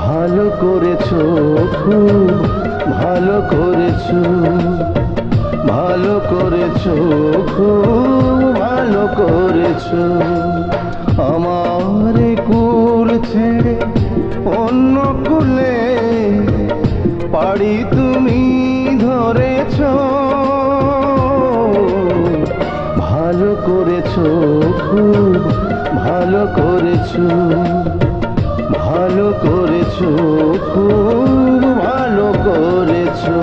ভালো করেছো, খুব ভালো করেছো, ভালো করেছো, খুব ভালো করেছো। আমার কুল ছেড়ে অন্য কুলে পাড়ি তুমি ধরেছো, ভালো করেছো, খুব ভালো করেছো, ভালো করেছো, খুব ভালো করেছো।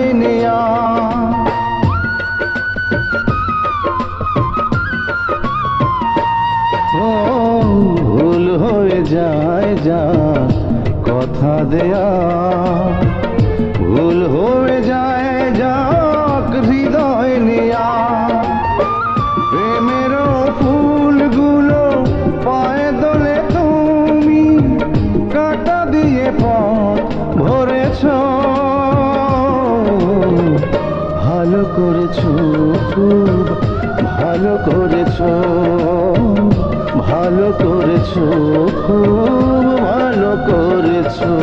হৃদয় নেয়া ও ভুল হয়ে যায় যা কথা দেয়া ভুল হয়ে যায় যাক হৃদয় নেয়া প্রেমেরও ফুলগুলো পায়ে দোলে তুমি কাঁটা দিয়ে পথ ভরেছ ভালো করেছো খুব ভালো করেছো ভালো করেছো খুব ভালো করেছো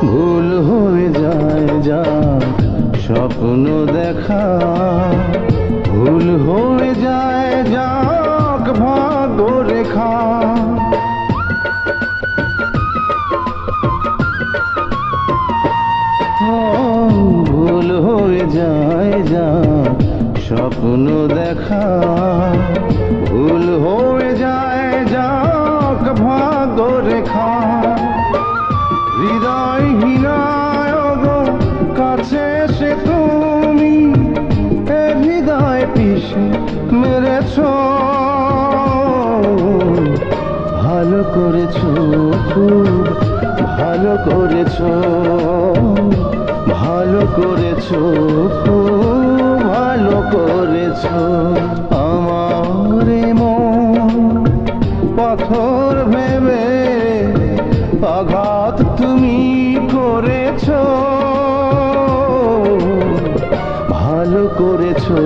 ভুল হয়ে যায় যা স্বপ্ন দেখা ভুল হয়ে যায় যাক ভাগ্য রেখা ভুল হয়ে যায় যা স্বপ্ন দেখা ভুল হয়ে যায় যাক ভাগ্য রেখা হৃদয় হীনায় গো কাছে এসে তুমি এ হৃদয় পিষে মেরেছ ভালো করেছো খুব ভালো করেছো ভালো করেছো খুব ভালো করেছো আমার মন পাথর ভেবে আঘাত তুমি করেছো ভালো করেছো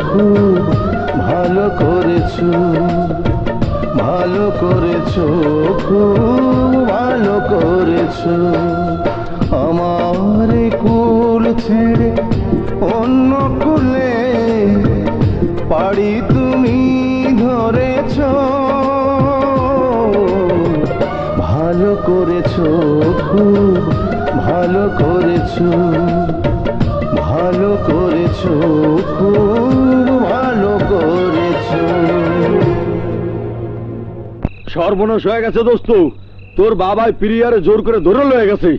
খুব ভালো করেছো ভালো করেছো খুব ভালো করেছো আমার কুল ছেড়ে অন্য কুলে পাড়ি তুমি ধরেছো ভালো করেছো খুব ভালো করেছো ভালো করেছো খুব ভালো করেছো সর্বনাশ হয়ে গেছে দোস্ত, তোর বাবাই প্রিয়ারে জোর করে ধরে লয়ে গেছে।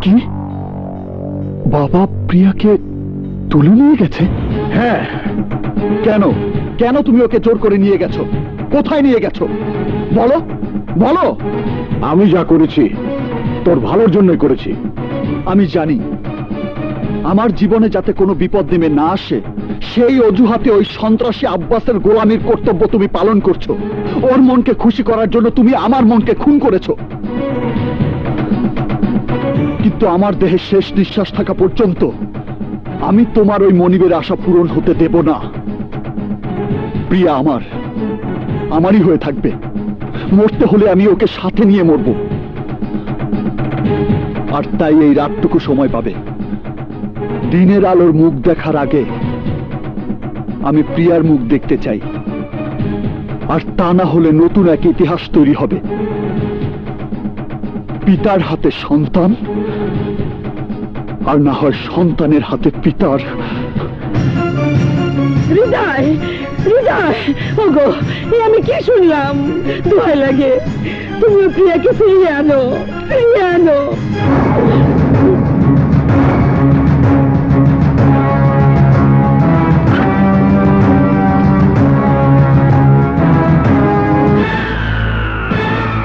কি বাবা প্রিয়াকে তুলে নিয়ে গেছে? হ্যাঁ। কেন কেন তুমি ওকে জোর করে নিয়ে গেছো? কোথায় নিয়ে গেছো বলো বলো। আমি যা করেছি তোর ভালোর জন্যই করেছি। আমি জানি আমার জীবনে যাতে কোনো বিপদ নেমে না আসে সেই অজুহাতে ওই সন্ত্রাসী আব্বাসের গোলামির কর্তব্য তুমি পালন করছো। ওর মনকে খুশি করার জন্য তুমি আমার মনকে খুন করেছো। কিন্তু আমার দেহে শেষ নিঃশ্বাস থাকা পর্যন্ত আমি তোমার ওই মনিবের আশা পূরণ হতে দেব না। প্রিয়া আমারই হয়ে থাকবে। মরতে হলে আমি ওকে সাথে নিয়ে মরব। আর তাই এই রাতটুকু সময় পাবে। দিনের আলোর মুখ দেখার আগে আমি প্রিয়ার মুখ দেখতে চাই। আর তা না হলে নতুন এক ইতিহাস তৈরি হবে। পিতার হাতে সন্তান, আর না হয় সন্তানের হাতে পিতার। হৃদয় হৃদয় ওগো, এ আমি কি শুনলাম? দোহাই লাগে তুমি প্রিয়াকে ফিরিয়ে আনো, ফিরিয়ে আনো।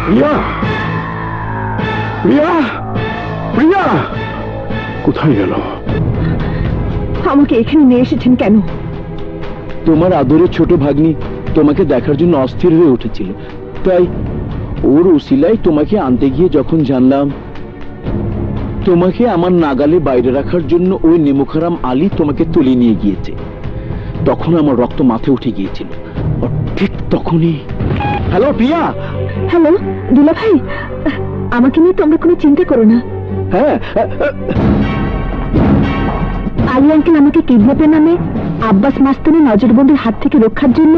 প্রিয়া প্রিয়া প্রিয়া কোথায় গেল? আমাকে এখানে নিয়ে এসেছেন কেন? তোমার আদরের ছোট ভাগ্নি তোমাকে দেখার জন্য অস্থির হয়ে উঠেছিল, তাই ওর উসিলাই তোমাকে আনতে গিয়ে যখন জানলাম তোমাকে আমার নাগালে বাইরে রাখার জন্য ওই নেমুখারাম আলী তোমাকে তুলে নিয়ে গিয়েছে, তখন আমার রক্ত মাথায় উঠে গিয়েছিল। আর ঠিক তখনই। হ্যালো প্রিয়া। হ্যালো দুলা ভাই, আমাকে নিয়ে তোমরা কোনো চিন্তা করো না। হ্যাঁ, আলী আঙ্কেল আমাকে কিডন্যাপের নামে আব্বাস মাস্তানের নজরবন্দির হাত থেকে রক্ষার জন্য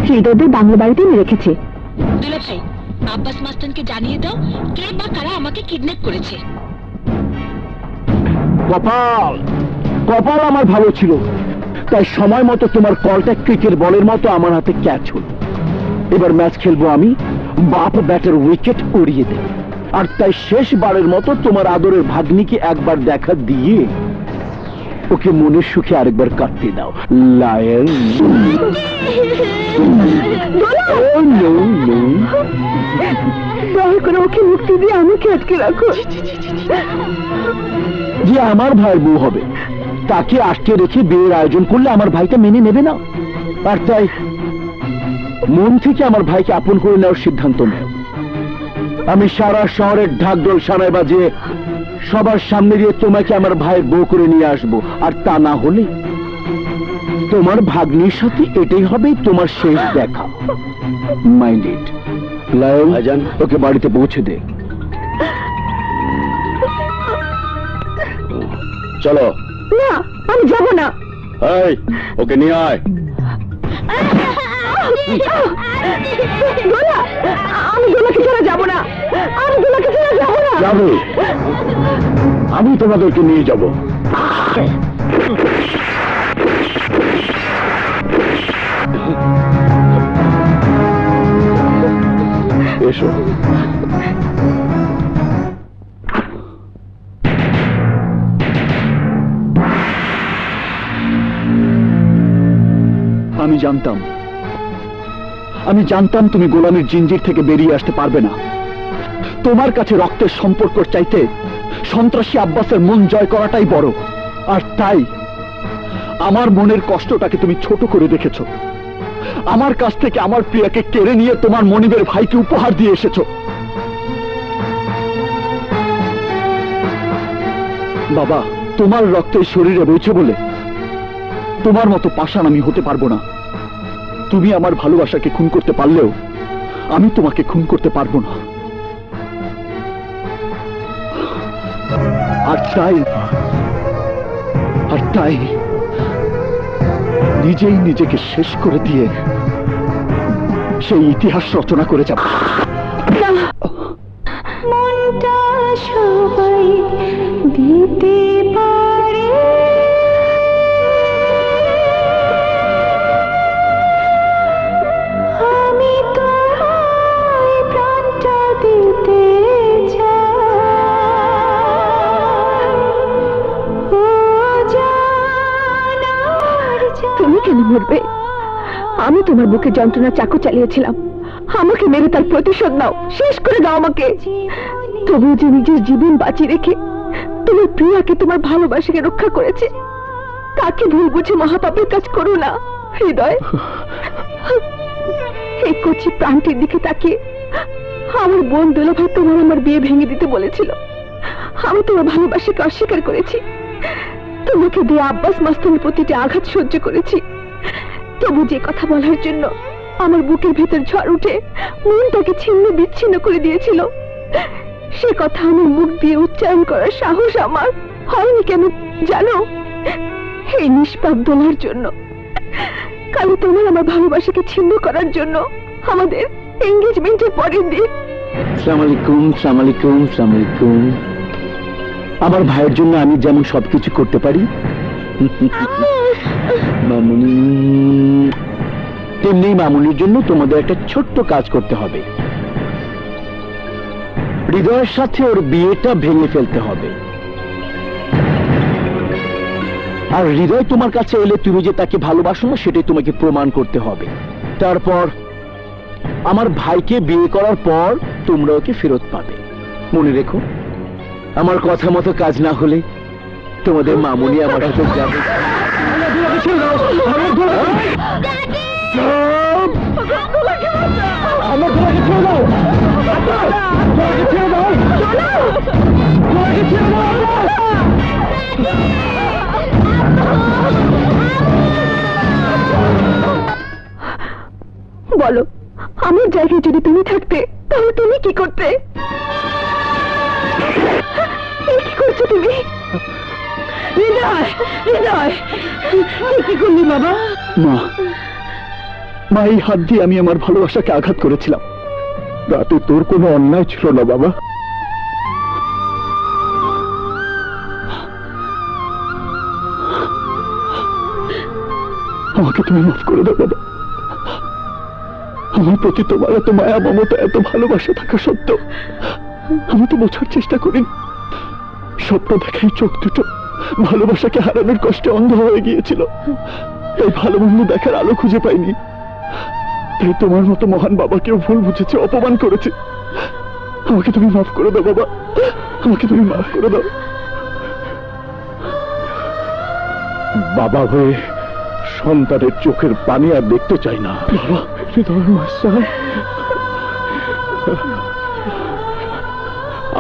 হৃদয়দের বাংলা বাড়িতে এনে রেখেছে। দুলা ভাই, আব্বাস মাস্টারকে জানিয়ে দাও কে বা কারা আমাকে কিডন্যাপ করেছে। কপাল কপাল আমার ভালো ছিল, তাই সময় মতো তোমার কলটা ক্রিকেট বলের মতো আমার হাতে ক্যাচ হল। এবার ম্যাচ খেলবো আমি, বাপ ব্যাটের উইকেট উড়িয়ে দেবে। আর তাই শেষবারের মতো তোমার আদরের ভাগ্নিকে একবার দেখা দিয়ে ওকে মনের সুখে আরেকবার কাটতে দাও। লায়ন দয়া করে ওকে মুক্তি দিয়ে আমাকে আটকে রাখো। যে আমার ভাইয়ের বউ হবে তাকে আটকে রেখে বিয়ের আয়োজন করলে আমার ভাইটা মেনে নেবে না। আর তাই মন থেকে আমার ভাইকে আপন করে নেওয়ার সিদ্ধান্ত নেয়। আমি সারা শহরের ঢাকঢোল সানায় বাজিয়ে সবার সামনে দিয়ে তোমাকে আমার ভাইয়ের বউ করে নিয়ে আসবো। আর তা না হলে তোমার ভাগ্নির সাথে এটাই হবে তোমার শেষ দেখা। Mind it. লায়ন, ভাইজান ওকে বাড়িতে পৌঁছে দে। চলো। না, আমি যাব না। এই, ওকে নিয়ে আয়। দোলা, আমি দোলাকে ছেড়ে যাব না। আমি দোলাকে ছেড়ে যাব না। যাবে, আমি তোমাদেরকে নিয়ে যাব। এসো। আমি জানতাম তুমি গোলামের জিঞ্জির থেকে বেরিয়ে আসতে পারবে না। তোমার কাছে রক্তের সম্পর্ক চাইতে সন্ত্রাসী আব্বাসের মন জয় করাটাই বড়। আর তাই আমার মনের কষ্টটাকে তুমি ছোট করে দেখেছো। আমার কাছ থেকে আমার প্রিয়াকে কেড়ে নিয়ে তোমার মনিবের ভাইকে উপহার দিয়ে এসেছো। বাবা, তোমার রক্তের শরীরে বইছে বলে তোমার মতো পাষাণ আমি হতে পারবো না। তুমি আমার ভালোবাসাকে খুন করতে পারলেও আমি তোমাকে খুন করতে পারবো না। আর তাই নিজেই নিজেকে শেষ করে দিয়ে সেই ইতিহাস রচনা করে যাব। মনটা সবাই দিতে পারে, আমি তো প্রাণটা দিতে চাই। তুমি কেন মরবে? আমি তোমার বুকে যন্ত্রণা চাকু চালিয়েছিলাম। আমাকে মেরে তার প্রতিশোধ নাও, শেষ করে দাও আমাকে। তবুও যে নিজের জীবন বাঁচিয়ে রেখে তোমার প্রিয়াকে, তোমার ভালোবাসাকে রক্ষা করেছে, তাকে ভুল বুঝে মহাপাপের কাজ করো না হৃদয়। এই কচি প্রাণটির দিকে তাকিয়ে আমার বোন দুলাভাই তোমার আমার বিয়ে ভেঙে দিতে বলেছিল। আমি তোমার ভালোবাসাকে অস্বীকার করেছি। তোমাকে দিয়ে আব্বাস মাস্তানের প্রতিটি আঘাত সহ্য করেছি। তবু যে কথা বলার জন্য আমার বুকের ভেতর ঝড় উঠে মনটাকে ছিন্ন বিচ্ছিন্ন করে দিয়েছিল, সে কথা আমার মুখ দিয়ে উচ্চারণ করার সাহস আমার হয়নি। কেন জানো? এই নিষ্পাপ দোলার জন্য। কাল তোমার আমার ভালোবাসাকে ছিন্ন করার জন্য আমাদের এঙ্গেজমেন্টের পরের দিন। আসসালামু আলাইকুম, আসসালামু আলাইকুম, আসসালামু আলাইকুম। আমার ভাইয়ের জন্য আমি যেমন সবকিছু করতে পারি, মামুনি, তেমনি মামুনির জন্য তোমাদের একটা ছোট্ট কাজ করতে হবে। হৃদয়ের সাথে ওর বিয়েটা ভেঙে ফেলতে হবে। আর হৃদয় তোমার কাছে এলে তুমি যে তাকে ভালোবাসো না সেটাই তোমাকে প্রমাণ করতে হবে। তারপর আমার ভাইকে বিয়ে করার পর তোমরা ওকে ফেরত পাবে। মনে রেখো, আমার কথা মতো কাজ না হলে তোমাদের মামুনি আমার সাথে যাবে। বলো, আমার জায়গায় যদি তুমি থাকতে তাহলে তুমি কি করতে? করছো তুমি? হৃদয়, হৃদয়, কি করলি বাবা? মা, মা, এই হাত দিয়ে আমি আমার ভালোবাসাকে আঘাত করেছিলাম। রাতে তোর কোনো অন্যায় ছিল না বাবা। আমাকে তুমি মাফ করে দাও বাবা। আমার প্রতি তোমার এত মায়া, মমতা, এত ভালোবাসা থাকা সত্ত্বেও আমি তো বোঝার চেষ্টা করিনি। স্বপ্ন দেখাই চোখ দুটো ভালোবাসাকে হারানোর কষ্টে অন্ধ হয়ে গিয়েছিল। এই ভালো মন্দ দেখার আলো খুঁজে পাইনি। তাই তোমার মতো মহান বাবাকেও ভুল বুঝেছে, অপমান করেছে। আমাকে তুমি মাফ করে দাও বাবা, আমাকে তুমি মাফ করে দাও। বাবা হয়ে সন্তানের চোখের পানি আর দেখতে চাই না বাবা।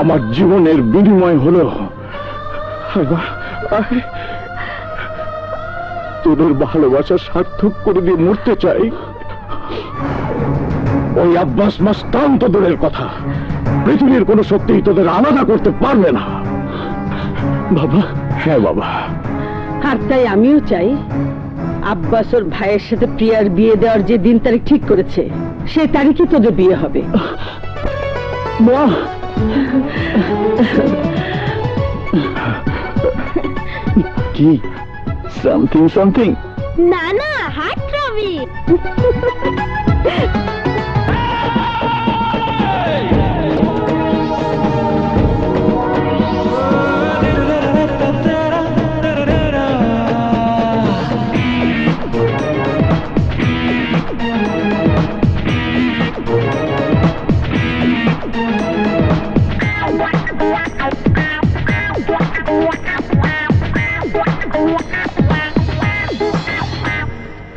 আমার জীবনের বিনিময় হলো তোদের ভালোবাসা সার্থক করে দিয়ে মরতে চাই। ওই আব্বাস মাস্তান তোদের কথা, পৃথিবীর কোন শক্তি তোদের আলাদা করতে পারবে না বাবা। হ্যাঁ বাবা। আর তাই আমিও চাই আব্বাস ওর ভাইয়ের সাথে প্রিয়ার বিয়ে দেওয়ার যে দিন তারিখ ঠিক করেছে সেই তারিখে তোদের বিয়ে হবে। মা, কি সামথিং সামথিং? না না, হার্ট রবি।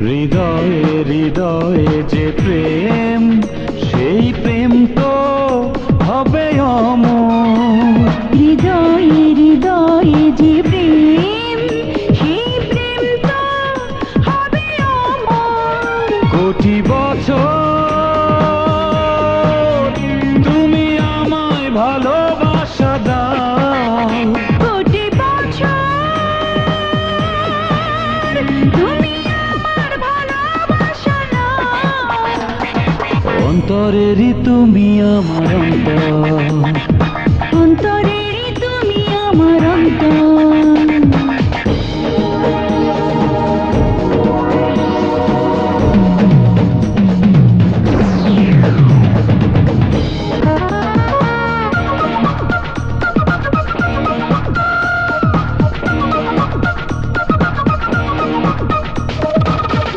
হৃদয়ে হৃদয়ে যে প্রেম, সেই প্রেম তো হবে অমর। হৃদয়ে হৃদয়ে যে প্রেম, সেই প্রেম তো হবে অমর। কোটি বছর তুমি আমায় ভালোবাসা দাও। কোটি বছর তুমি আমার ভালোবাসা নাও। অন্তরেরই তুমি আমার অন্তর, অন্তরেরই তুমি আমার অন্তর।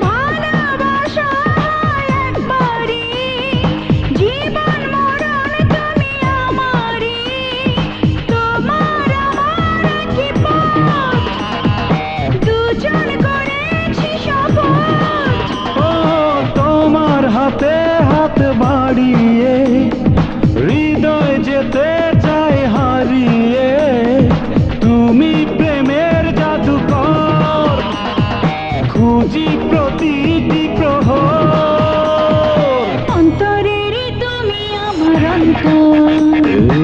ভালোবাসা একবারই, জীবন মরণ তুমি আমারই। তোমার আমার কি পথ, দুজন করেছি শপথ। ও তোমার হাতে হাত বাড়িয়ে হৃদয় যেতে চায় হারিয়ে। তুমি প্রেমের জাদুকর, খুঁজি প্রতিটি প্রহর। অন্তরেরই তুমি আমার অন্তর,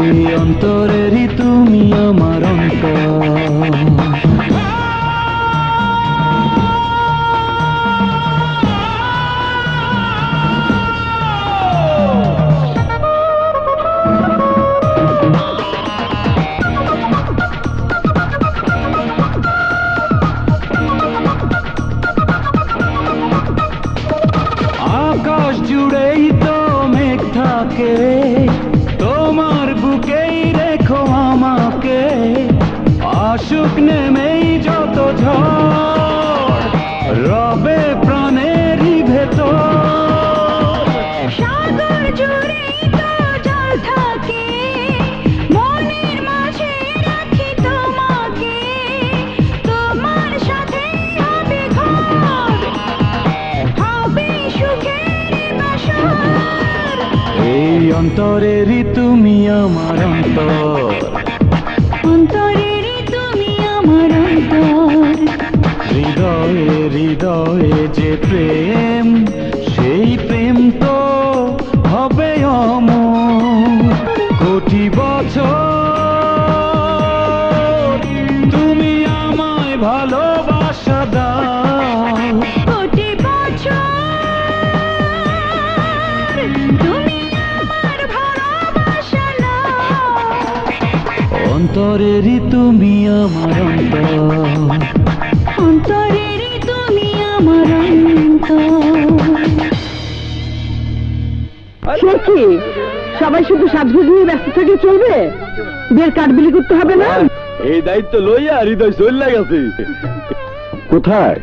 এই অন্তরেরই তুমি আমার অন্তর। আকাশ জুড়েই তো মেঘ থাকে, তোমার বুকেই রেখো আমাকে। আসুক নেমেই যত ঝড়, রবে প্রাণেরই ভেতর। সাগর জুড়েই তো জল থাকে, মনের মাঝে রাখি তোমাকে। তোমার সাথে হবে ঘর, হবে সুখের বাসর। এই অন্তরেরই তুমি আমার অন্তর, অন্তরেরই তুমি আমার অন্তর। হৃদয়ে হৃদয়ে যে প্রেম, সেই প্রেম তো হবে অমর। কোটি বছর অন্তরেরই তুমি আমার অন্তরেরই তুমি আমার সে কি সবাই শুধু সাজগুজ নিয়ে ব্যস্ত থেকে চলবে? বিয়ের কার্ড বিলি করতে হবে না? এই দায়িত্ব লইয়া হৃদয় চলে গেছে। কোথায়?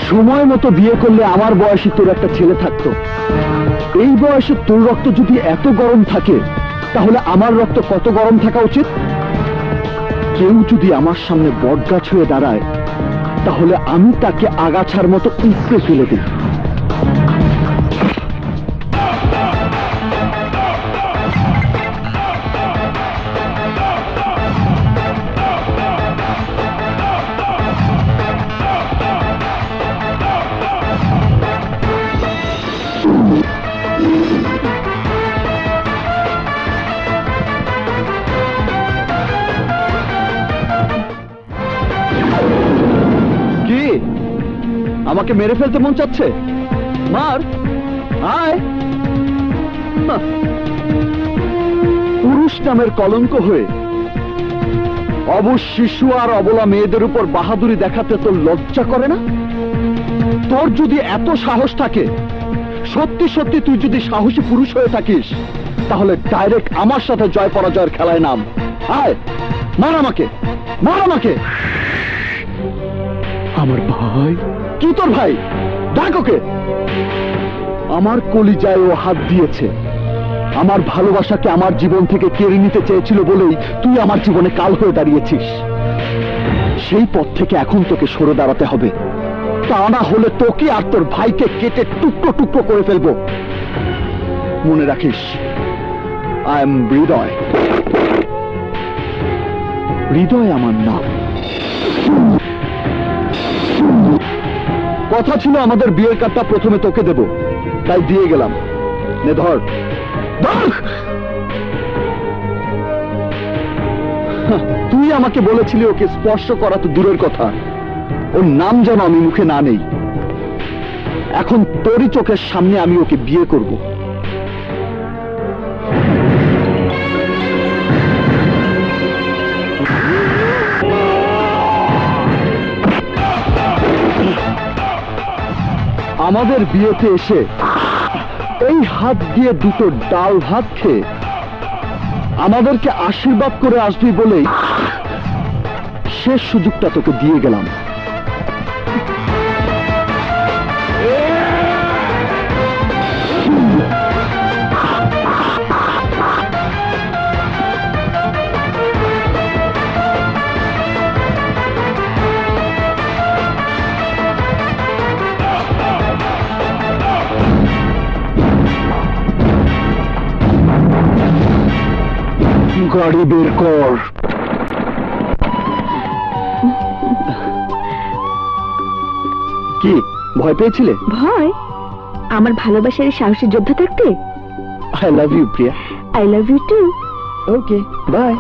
সময় মতো বিয়ে করলে আমার বয়সী তোর একটা ছেলে থাকতো। এই বয়সে তোর রক্ত যদি এত গরম থাকে, তাহলে আমার রক্ত কত গরম থাকা উচিত? কেউ যদি আমার সামনে বটগাছ হয়ে দাঁড়ায়, তাহলে আমি তাকে আগাছার মতো উপড়ে ফেলে দিই। কি আমাকে মেরে ফেলতে মন চাচ্ছে? মার, আয়। হাহ। পুরুষ নামের কলঙ্ক হয়ে অবশ শিশু আর অবলা মেয়েদের উপর বাহাদুরি দেখাতে তোর লজ্জা করে না? তোর যদি এত সাহস থাকে, সত্যি সত্যি তুই যদি সাহসী পুরুষ হয়ে থাকিস, তাহলে ডাইরেক্ট আমার সাথে জয় পরাজয়ের খেলায় নাম। আয়, মার আমাকে, মার আমাকে। আমার ভাই? কি তোর ভাই? ডাক ওকে। আমার কলিজায় ও হাত দিয়েছে। আমার ভালোবাসাকে আমার জীবন থেকে কেড়ে নিতে চেয়েছিল বলেই তুই আমার জীবনে কাল হয়ে দাঁড়িয়েছিস। সেই পথ থেকে এখন তোকে সরে দাঁড়াতে হবে, তা না হলে তোকে আর তোর ভাইকে কেটে টুকরো টুকরো করে ফেলবো। মনে রাখিস, আই এম হৃদয়। হৃদয় আমার নাম। কথা ছিল আমাদের বিয়ের কার্ডটা প্রথমে তোকে দেব, তাই দিয়ে গেলাম। নে ধর, ধর। তুই আমাকে বলেছিলি ওকে স্পর্শ করা তো দূরের কথা, ওর নাম যেন আমি মুখে না নেই। এখন তোরই চোখের সামনে আমি ওকে বিয়ে করব। আমাদের বিয়েতে এসে এই হাত দিয়ে দুটো ডাল ভাত খেয়ে আমাদেরকে আশীর্বাদ করে আসবি বলেই শেষ সুযোগটা তোকে দিয়ে গেলাম। গাড়ি বের কর। কি ভয় পেয়েছিলে? ভয়? আমার ভালোবাসার এই সাহসী যোদ্ধা থাকতে। I love you Priya. I love you too. Okay bye.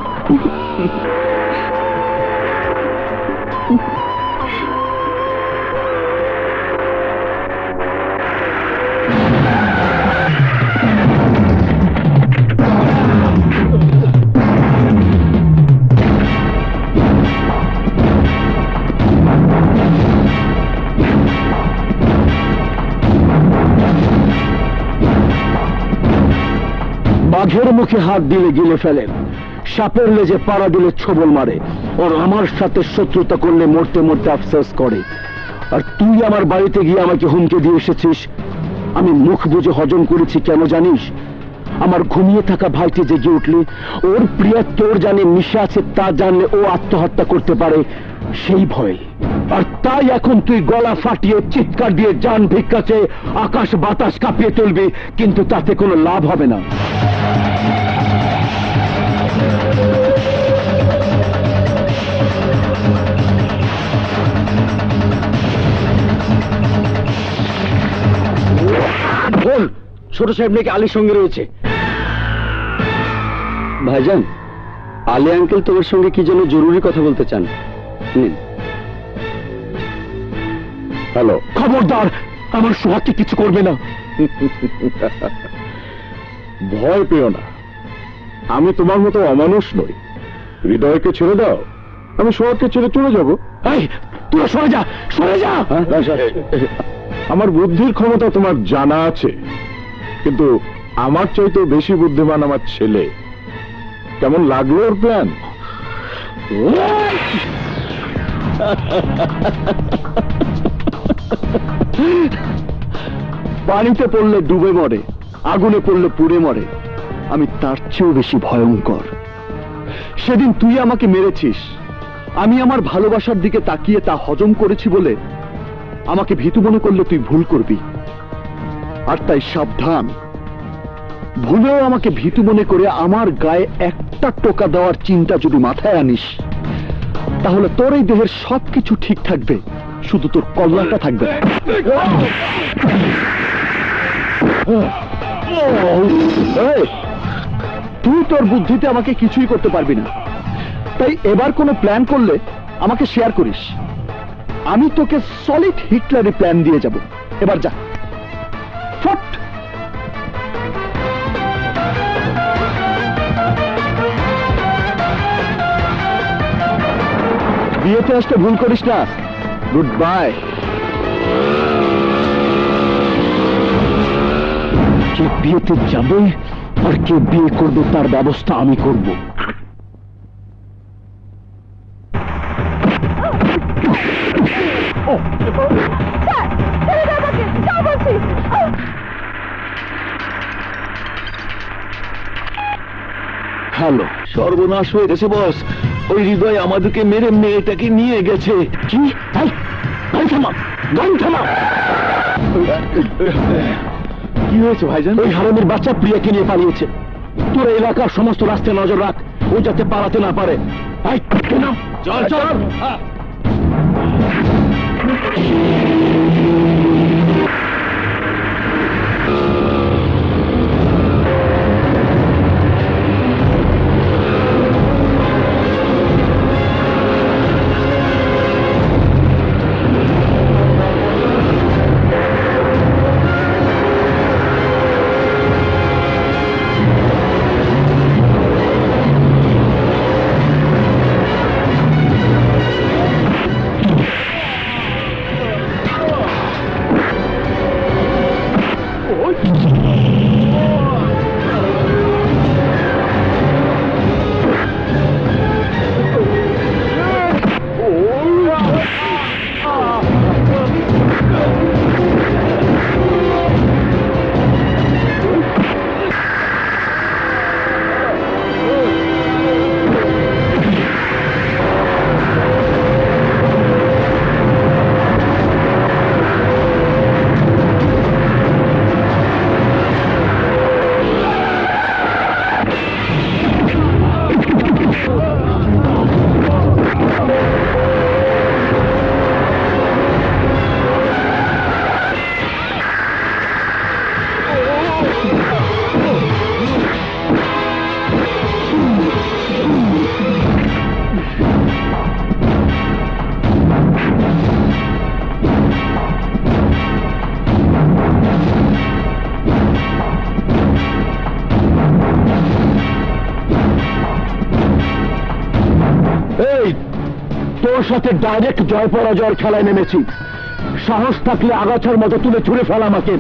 বাঘের মুখে হাত দিলে গিলে ফেলেন, সাপের লেজে পাড়া দিলে ছবল মারে, ওর আমার সাথে শত্রুতা করলে মরতে মরতে আফসোস করে। আর তুই আমার বাড়িতে গিয়ে আমাকে হুমকি দিয়ে এসেছিস। আমি মুখ বুঝে হজম করেছি, কেন জানিস? আমার ঘুমিয়ে থাকা ভাইটি জেগে উঠলে, ওর প্রিয়া তোর জানে মিশে আছে তা জানলে ও আত্মহত্যা করতে পারে, সেই ভয়। আর তাই এখন তুই গলা ফাটিয়ে চিৎকার দিয়ে জান ভিক্ষা চেয়ে আকাশ বাতাস কাঁপিয়ে তুলবি, কিন্তু তাতে কোনো লাভ হবে না। বল, ছোট সাহেব নাকি আলীর সঙ্গে রয়েছে। ভাইজান, আলী আঙ্কেল তোমার সঙ্গে কি যেন জরুরি কথা বলতে চান। হ্যালো। খবরদার, আমার সোহাগকে কিছু করবে না। ভয় পেও না, আমি তোমার মতো অমানুষ নই। হৃদয়কে ছেড়ে দাও, আমি সোহাগকে ছেড়ে চলে যাবো। এই, তোরা সরে যা, সরে যা। আমার বুদ্ধির ক্ষমতা তোমার জানা আছে, কিন্তু আমার চাইতেও বেশি বুদ্ধিমান আমার ছেলে। কেমন লাগলো ওর প্ল্যান? পানিতে পড়লে ডুবে মরে, আগুনে পড়লে পুড়ে মরে, আমি তার চেয়েও বেশি ভয়ঙ্কর। সেদিন তুই আমাকে মেরেছিস, আমি আমার ভালোবাসার দিকে তাকিয়ে তা হজম করেছি বলে আমাকে ভীতু মনে করলে তুই ভুল করবি। আর তাই সাবধান, ভুলেও আমাকে ভীতু মনে করে আমার গায়ে একটা টোকা দেওয়ার চিন্তা যদি মাথায় আনিস, তাহলে তোর এই দেহের সবকিছু ঠিক থাকবে, শুধু তোর কল্যাণটা থাকবে না। এই, তুই তোর বুদ্ধিতে আমাকে কিছুই করতে পারবি না, তাই এবার কোনো প্ল্যান করলে আমাকে শেয়ার করিস। আমি তোকে সলিড হিটলারি প্ল্যান দিয়ে যাব। এবার যা, ফট। বিয়েতে আসতে ভুল করিস না। Good bye. কে বিয়েতে যাবে আর কে বিয়ে করবে তার ব্যবস্থা আমি করব। হ্যালো। সর্বনাশ হয়ে গেছে বস, ওই হৃদয় আমাদেরকে মেরে মেয়েটাকে নিয়ে গেছে। কি? গাড়ি থামা, গাড়ি থামা। কি হয়েছে ভাইজান? ওই হারামির বাচ্চা প্রিয়াকে নিয়ে পালিয়েছে। তোর এলাকার সমস্ত রাস্তায় নজর রাখ, ও যাতে পালাতে না পারে। চল চল। সাথে ডাইরেক্ট জয় পরাজয়ের খেলায় নেমেছি। সাহস থাকলে আগাছার মতো তুলে ছুঁড়ে ফেল আমাকে।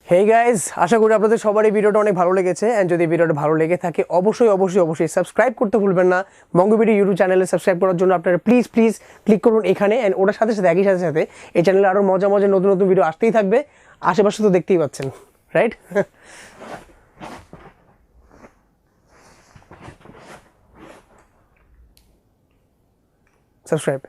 হেই গাইজ, আশা করি আপনাদের সবারই ভিডিওটা অনেক ভালো লেগেছে। অ্যান্ড যদি ভিডিওটা ভালো লেগে থাকে অবশ্যই সাবস্ক্রাইব করতে ভুলবেন না। মঙ্গো ভিডিও ইউটিউব চ্যানেলে সাবস্ক্রাইব করার জন্য আপনারা প্লিজ ক্লিক করুন এখানে। অ্যান্ড ওটার সাথে একই সাথে এই চ্যানেলে আরও মজা নতুন ভিডিও আসতেই থাকবে। আশেপাশে তো দেখতেই পাচ্ছেন, রাইট? সাবস্ক্রাইব।